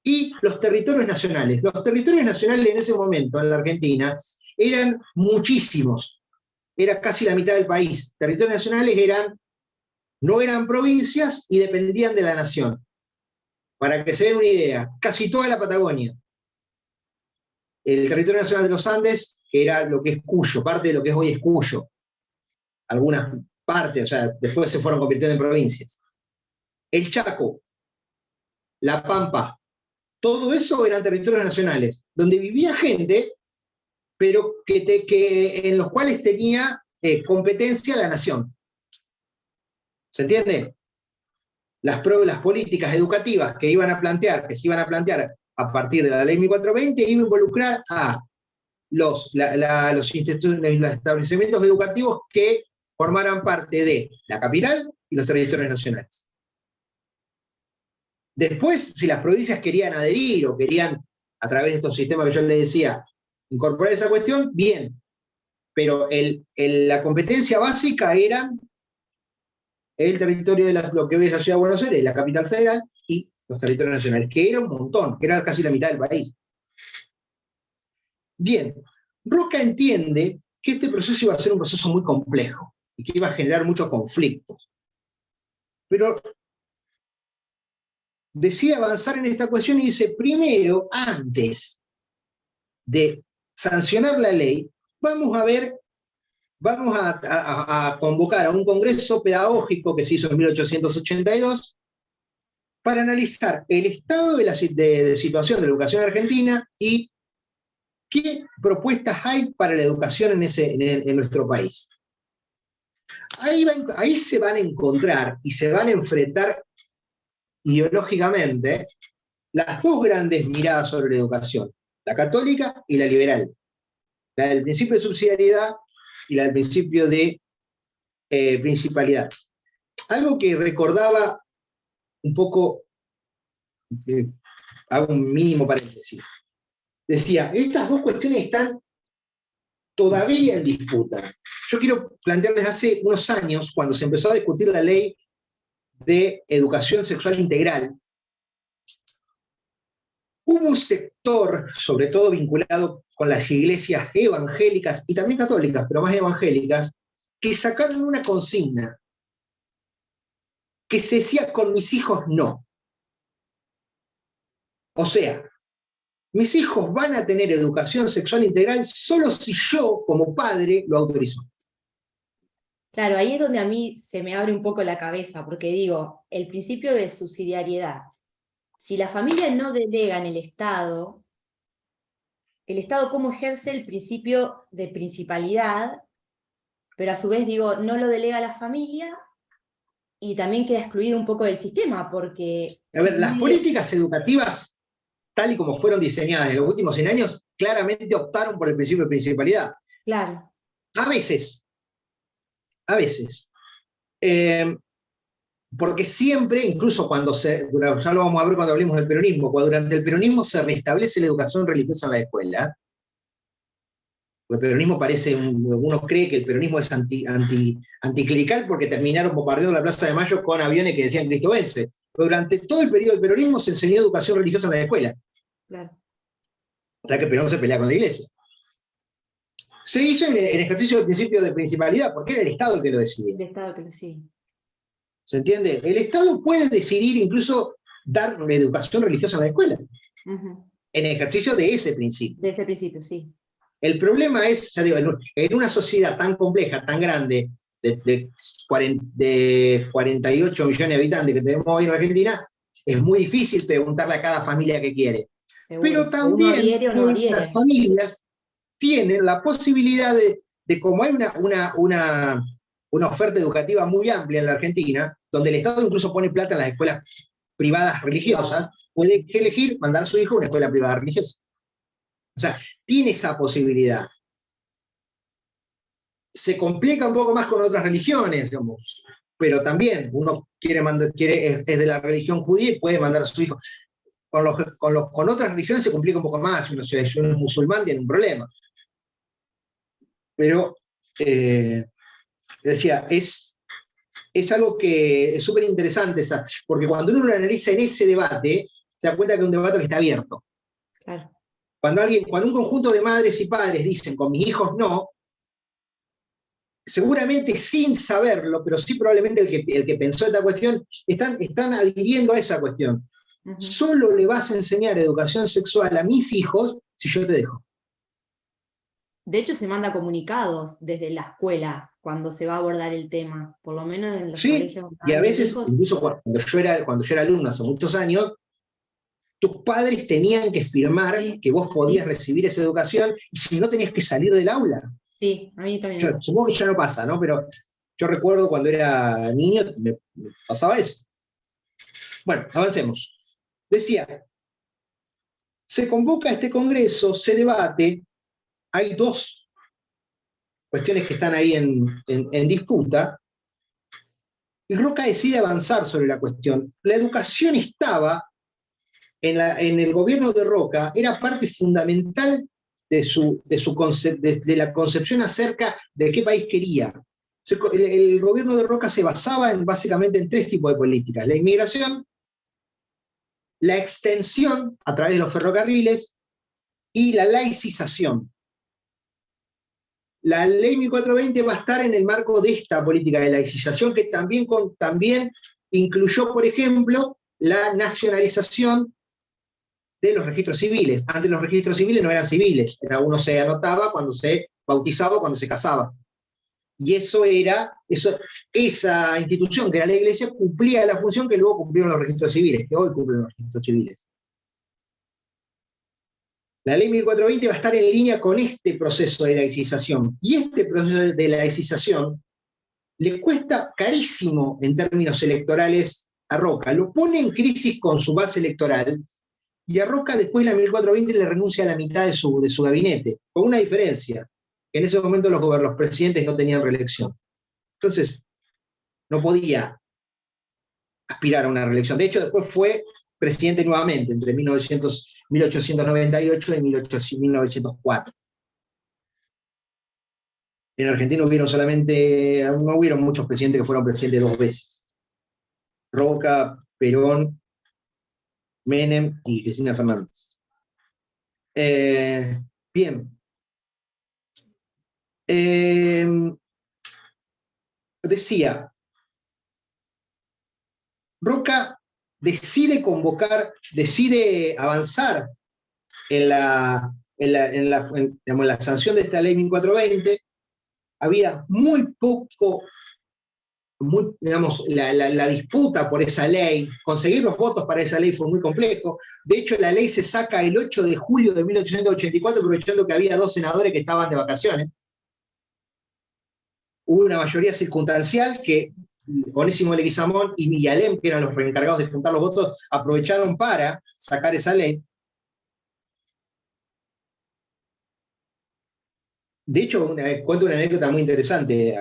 y los territorios nacionales. Los territorios nacionales en ese momento, en la Argentina, eran muchísimos. Era casi la mitad del país. Territorios nacionales no eran provincias y dependían de la nación. Para que se den una idea, casi toda la Patagonia. El territorio nacional de los Andes, que era lo que es Cuyo, parte de lo que hoy es Cuyo. algunas partes, o sea, después se fueron convirtiendo en provincias. El Chaco, La Pampa, todo eso eran territorios nacionales, donde vivía gente, pero en los cuales tenía competencia la nación. ¿Se entiende? Las políticas educativas que se iban a plantear a partir de la ley 1420 iban a involucrar a los establecimientos educativos que formaran parte de la capital y los territorios nacionales. Después, si las provincias querían adherir o querían, a través de estos sistemas que yo les decía, incorporar esa cuestión, bien. Pero la competencia básica eran el territorio de lo que hoy es la Ciudad de Buenos Aires, la capital federal, y los territorios nacionales, que era un montón, que era casi la mitad del país. Bien, Roca entiende que este proceso iba a ser un proceso muy complejo y que iba a generar muchos conflictos. Pero decide avanzar en esta cuestión y dice, primero, antes de sancionar la ley, vamos a convocar a un congreso pedagógico que se hizo en 1882 para analizar el estado de situación de la educación argentina y qué propuestas hay para la educación en nuestro país. Ahí se van a encontrar y se van a enfrentar ideológicamente las dos grandes miradas sobre la educación, la católica y la liberal, la del principio de subsidiariedad y la del principio de principalidad. Algo que recordaba un poco, hago un mínimo paréntesis, decía, estas dos cuestiones están todavía en disputa. Yo quiero plantearles hace unos años, cuando se empezó a discutir la ley de educación sexual integral, hubo un sector, sobre todo vinculado con las iglesias evangélicas y también católicas, pero más evangélicas, que sacaron una consigna que se decía con mis hijos no. O sea, mis hijos van a tener educación sexual integral solo si yo, como padre, lo autorizo. Claro, ahí es donde a mí se me abre un poco la cabeza, porque digo, el principio de subsidiariedad. Si la familia no delega en el Estado ¿cómo ejerce el principio de principalidad? Pero a su vez, digo, no lo delega a la familia y también queda excluido un poco del sistema, porque... A ver, las políticas educativas, tal y como fueron diseñadas en los últimos 100 años, claramente optaron por el principio de principalidad. Claro. A veces. Porque siempre, incluso cuando ya lo vamos a ver cuando hablemos del peronismo, cuando durante el peronismo se restablece la educación religiosa en la escuela, el peronismo uno cree que el peronismo es anticlerical porque terminaron bombardeando la Plaza de Mayo con aviones que decían Cristo vence. Pero durante todo el periodo del peronismo se enseñó educación religiosa en la escuela. Claro. Hasta que Perón se pelea con la iglesia. Se hizo en ejercicio del principio de principalidad, porque era el Estado el que lo decidía. El Estado que lo sigue. ¿Se entiende? El Estado puede decidir incluso dar educación religiosa en la escuela. En ejercicio de ese principio. De ese principio, sí. El problema es, ya digo, en una sociedad tan compleja, tan grande, de 48 millones de habitantes que tenemos hoy en Argentina, es muy difícil preguntarle a cada familia qué quiere. Seguro. Pero también las familias tienen la posibilidad de como hay una oferta educativa muy amplia en la Argentina, donde el Estado incluso pone plata en las escuelas privadas religiosas, puede elegir mandar a su hijo a una escuela privada religiosa. O sea, tiene esa posibilidad. Se complica un poco más con otras religiones, digamos, pero también uno es de la religión judía y puede mandar a su hijo. Con otras religiones se complica un poco más. Si uno es musulmán, tiene un problema. Pero, decía, es algo que es súper interesante, porque cuando uno lo analiza en ese debate, se da cuenta que es un debate que está abierto. Claro. Cuando un conjunto de madres y padres dicen con mis hijos no, seguramente sin saberlo, pero sí probablemente el que pensó esta cuestión, están adhiriendo a esa cuestión. Solo le vas a enseñar educación sexual a mis hijos si yo te dejo. De hecho, se manda comunicados desde la escuela cuando se va a abordar el tema, por lo menos en los Sí, colegios. y a veces, hijos, incluso cuando yo era alumno hace muchos años, tus padres tenían que firmar sí, que vos podías sí, recibir esa educación, y si no tenías que salir del aula. sí, a mí también me pasó. Supongo que ya no pasa, ¿no? Pero yo recuerdo cuando era niño, me pasaba eso. Bueno, avancemos. Decía, se convoca este congreso, se debate, hay dos cuestiones que están ahí en disputa, y Roca decide avanzar sobre la cuestión. La educación estaba en el gobierno de Roca, era parte fundamental de la concepción acerca de qué país quería. El gobierno de Roca se basaba básicamente en tres tipos de políticas: la inmigración, la extensión a través de los ferrocarriles y la laicización. La ley 1420 va a estar en el marco de esta política de laicización, que también incluyó, por ejemplo, la nacionalización de los registros civiles. Antes los registros civiles no eran civiles, uno se anotaba cuando se bautizaba, cuando se casaba. Y esa institución, que era la iglesia, cumplía la función que luego cumplieron los registros civiles, que hoy cumplen los registros civiles. La ley 1420 va a estar en línea con este proceso de laicización. Y este proceso de laicización le cuesta carísimo en términos electorales a Roca. Lo pone en crisis con su base electoral, y a Roca después la 1420 le renuncia a la mitad de su gabinete, con una diferencia: en ese momento los presidentes no tenían reelección. Entonces, no podía aspirar a una reelección. De hecho, después fue presidente nuevamente, entre 1898 y 1904. En Argentina no hubieron muchos presidentes que fueron presidentes dos veces. Roca, Perón, Menem y Cristina Fernández. Bien. Decía, Roca decide avanzar en la sanción de esta ley 1420. Había muy poco, la disputa por esa ley, conseguir los votos para esa ley fue muy complejo. De hecho, la ley se saca el 8 de julio de 1884, aprovechando que había 2 senadores que estaban de vacaciones. Hubo una mayoría circunstancial que Onésimo Leguizamón y Millalem, que eran los encargados de juntar los votos, aprovecharon para sacar esa ley. De hecho, cuento una anécdota muy interesante.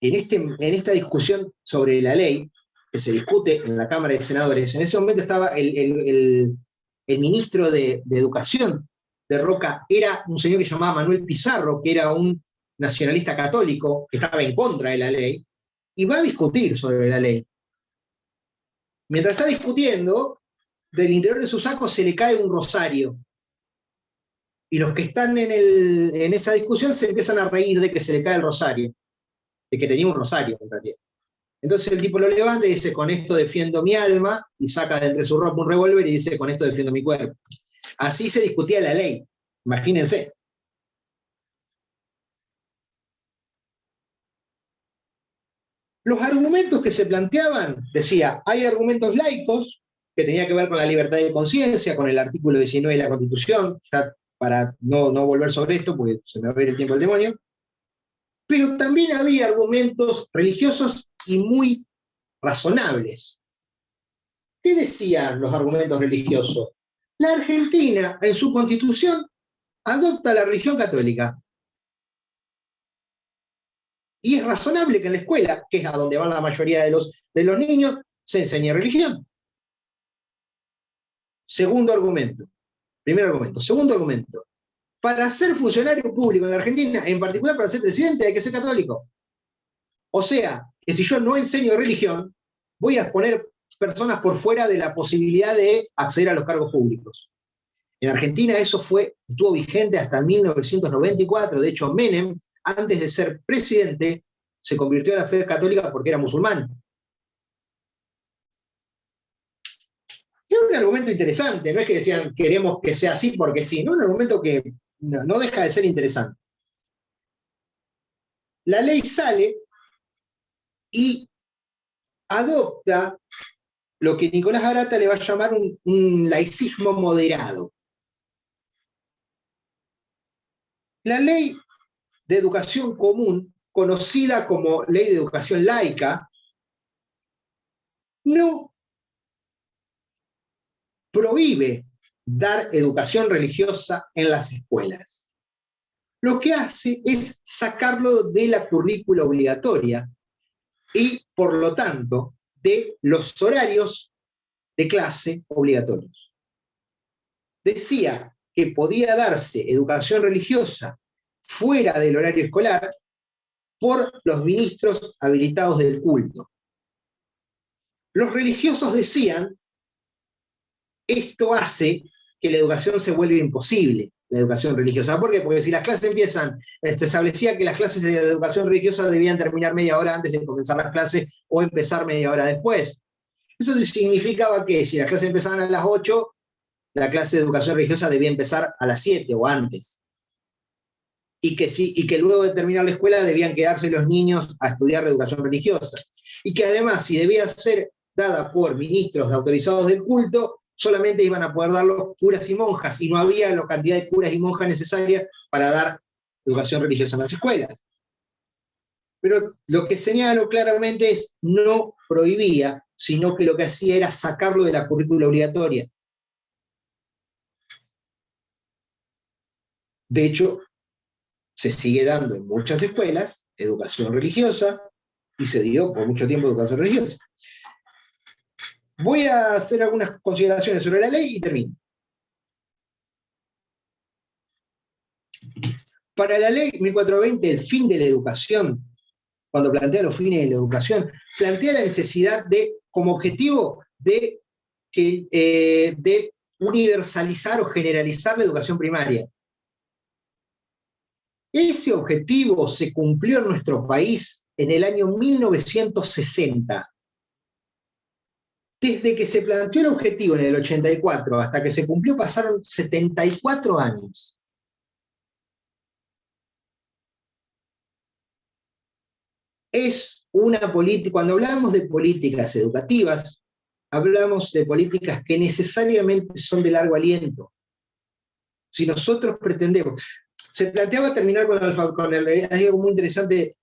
En esta discusión sobre la ley, que se discute en la Cámara de Senadores, en ese momento estaba el ministro de Educación de Roca, era un señor que se llamaba Manuel Pizarro, que era un nacionalista católico, que estaba en contra de la ley, y va a discutir sobre la ley. Mientras está discutiendo, del interior de su saco se le cae un rosario. Y los que están en esa discusión se empiezan a reír de que se le cae el rosario, de que tenía un rosario en realidad. Entonces el tipo lo levanta y dice: con esto defiendo mi alma, y saca de entre su ropa un revólver y dice: con esto defiendo mi cuerpo. Así se discutía la ley, imagínense. Los argumentos que se planteaban, decía, hay argumentos laicos, que tenía que ver con la libertad de conciencia, con el artículo 19 de la Constitución, ya para no volver sobre esto, porque se me va a ir el tiempo del demonio, pero también había argumentos religiosos y muy razonables. ¿Qué decían los argumentos religiosos? La Argentina, en su Constitución, adopta la religión católica. Y es razonable que en la escuela, que es a donde van la mayoría de los niños, se enseñe religión. Segundo argumento. Primer argumento. Segundo argumento. Para ser funcionario público en la Argentina, en particular para ser presidente, hay que ser católico. O sea, que si yo no enseño religión, voy a poner personas por fuera de la posibilidad de acceder a los cargos públicos. En Argentina eso estuvo vigente hasta 1994. De hecho, Menem, antes de ser presidente, se convirtió a la fe católica porque era musulmán. Es un argumento interesante, no es que decían queremos que sea así porque sí, no, es un argumento que no deja de ser interesante. La ley sale y adopta lo que Nicolás Garata le va a llamar un laicismo moderado. La ley de educación común, conocida como ley de educación laica, no prohíbe dar educación religiosa en las escuelas. Lo que hace es sacarlo de la currícula obligatoria y, por lo tanto, de los horarios de clase obligatorios. Decía que podía darse educación religiosa fuera del horario escolar por los ministros habilitados del culto. Los religiosos decían, esto hace que la educación se vuelva imposible, la educación religiosa. ¿Por qué? Porque si las clases empiezan, se establecía que las clases de educación religiosa debían terminar media hora antes de comenzar las clases o empezar media hora después. Eso significaba que si las clases empezaban a las 8, la clase de educación religiosa debía empezar a las 7 o antes. Y que luego de terminar la escuela debían quedarse los niños a estudiar educación religiosa. Y que además, si debía ser dada por ministros autorizados del culto, solamente iban a poder darlo curas y monjas, y no había la cantidad de curas y monjas necesarias para dar educación religiosa en las escuelas. Pero lo que señalo claramente es, no prohibía, sino que lo que hacía era sacarlo de la currícula obligatoria. De hecho, se sigue dando en muchas escuelas educación religiosa, y se dio por mucho tiempo educación religiosa. Voy a hacer algunas consideraciones sobre la ley y termino. Para la ley 1420, el fin de la educación, cuando plantea los fines de la educación, plantea la necesidad de, como objetivo, de universalizar o generalizar la educación primaria. Ese objetivo se cumplió en nuestro país en el año 1960. Desde que se planteó el objetivo en el 84 hasta que se cumplió pasaron 74 años. Es una política, cuando hablamos de políticas educativas, hablamos de políticas que necesariamente son de largo aliento. Si nosotros pretendemos, se planteaba terminar con hay algo muy interesante,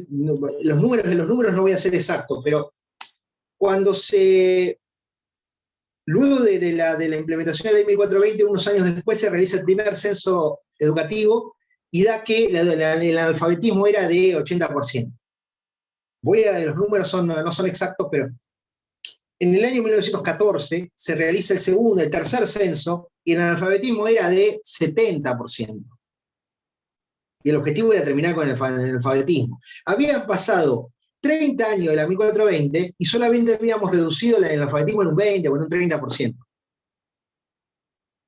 los números no voy a ser exactos, pero cuando luego de la implementación de la ley 1420, unos años después se realiza el primer censo educativo y da que el analfabetismo era de 80%. Los números no son exactos, pero en el año 1914 se realiza el tercer censo, y el analfabetismo era de 70%. Y el objetivo era terminar con el analfabetismo. Habían pasado 30 años de la 1420 y solamente habíamos reducido el analfabetismo en un 20 o en un 30%.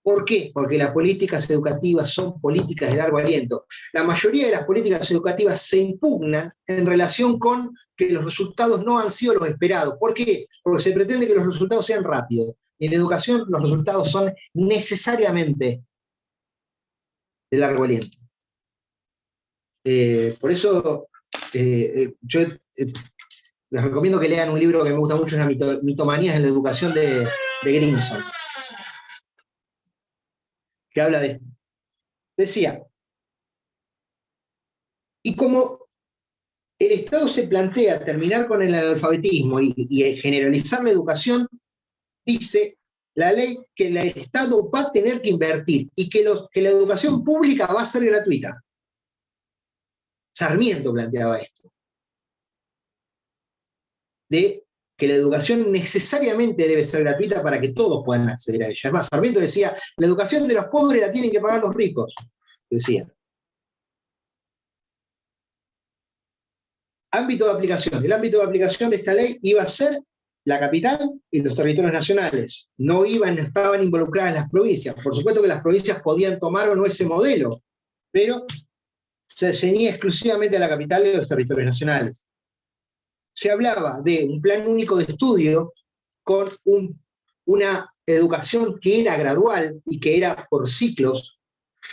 ¿Por qué? Porque las políticas educativas son políticas de largo aliento. La mayoría de las políticas educativas se impugnan en relación con que los resultados no han sido los esperados. ¿Por qué? Porque se pretende que los resultados sean rápidos. Y en educación los resultados son necesariamente de largo aliento. Por eso yo les recomiendo que lean un libro que me gusta mucho, es las mitomanías en la educación de Grimson, que habla de esto. Decía, y como el Estado se plantea terminar con el analfabetismo y generalizar la educación, dice la ley que el Estado va a tener que invertir y que la educación pública va a ser gratuita. Sarmiento planteaba esto, de que la educación necesariamente debe ser gratuita para que todos puedan acceder a ella. Es más, Sarmiento decía, la educación de los pobres la tienen que pagar los ricos, decía. Ámbito de aplicación. El ámbito de aplicación de esta ley iba a ser la capital y los territorios nacionales. No estaban involucradas las provincias. Por supuesto que las provincias podían tomar o no ese modelo, pero se ceñía exclusivamente a la capital y a los territorios nacionales. Se hablaba de un plan único de estudio con una educación que era gradual y que era por ciclos,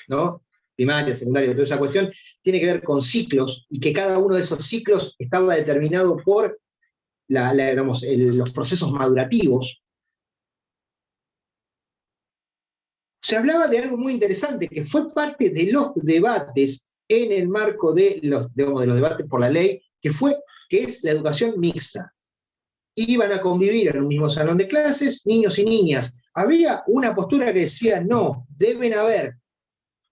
¿no? primaria, secundaria, toda esa cuestión, tiene que ver con ciclos, y que cada uno de esos ciclos estaba determinado por los procesos madurativos. Se hablaba de algo muy interesante, que fue parte de los debates en el marco de los debates por la ley, que es la educación mixta. Iban a convivir en un mismo salón de clases niños y niñas. Había una postura que decía, no, deben haber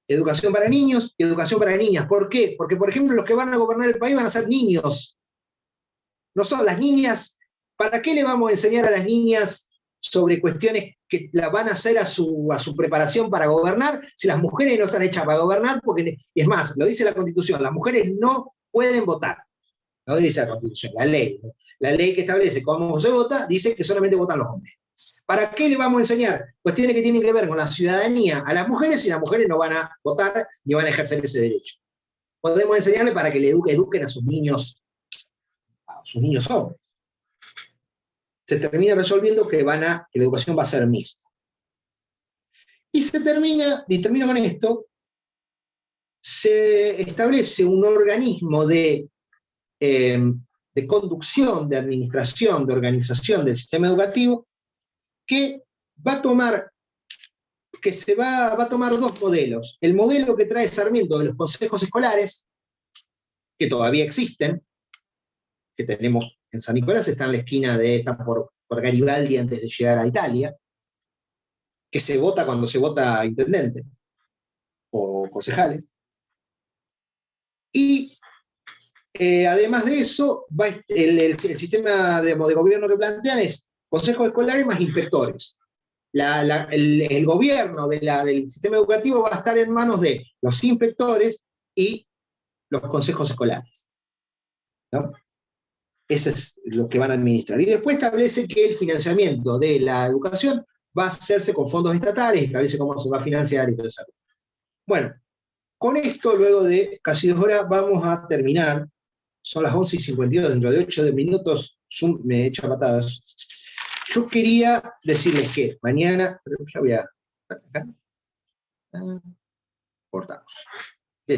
educación para niños y educación para niñas. ¿Por qué? Porque, por ejemplo, los que van a gobernar el país van a ser niños. No son las niñas. ¿Para qué le vamos a enseñar a las niñas sobre cuestiones que la van a hacer a su preparación para gobernar si las mujeres no están hechas para gobernar? Porque, es más, lo dice la Constitución, las mujeres no pueden votar. No dice la Constitución, la ley. La ley que establece cómo se vota dice que solamente votan los hombres. ¿Para qué le vamos a enseñar cuestiones que tienen que ver con la ciudadanía a las mujeres si las mujeres no van a votar ni van a ejercer ese derecho? Podemos enseñarle para que le eduquen a sus niños hombres. Se termina resolviendo que la educación va a ser mixta. Y termino con esto, se establece un organismo de conducción, de administración, de organización del sistema educativo, que va a tomar dos modelos. El modelo que trae Sarmiento de los consejos escolares, que todavía existen, que tenemos en San Nicolás, está en la esquina está por Garibaldi antes de llegar a Italia, que se vota cuando se vota intendente o concejales. Y además de eso, el sistema de gobierno que plantean es consejos escolares más inspectores. El gobierno del sistema educativo va a estar en manos de los inspectores y los consejos escolares, ¿no? Eso es lo que van a administrar. Y después establece que el financiamiento de la educación va a hacerse con fondos estatales, establece cómo se va a financiar y todo eso. Bueno, con esto, luego de casi 2 horas, vamos a terminar. Son las 11:52, dentro de 8 minutos Zoom me echa patadas. Yo quería decirles que mañana, pero ya voy a... Acá. Cortamos.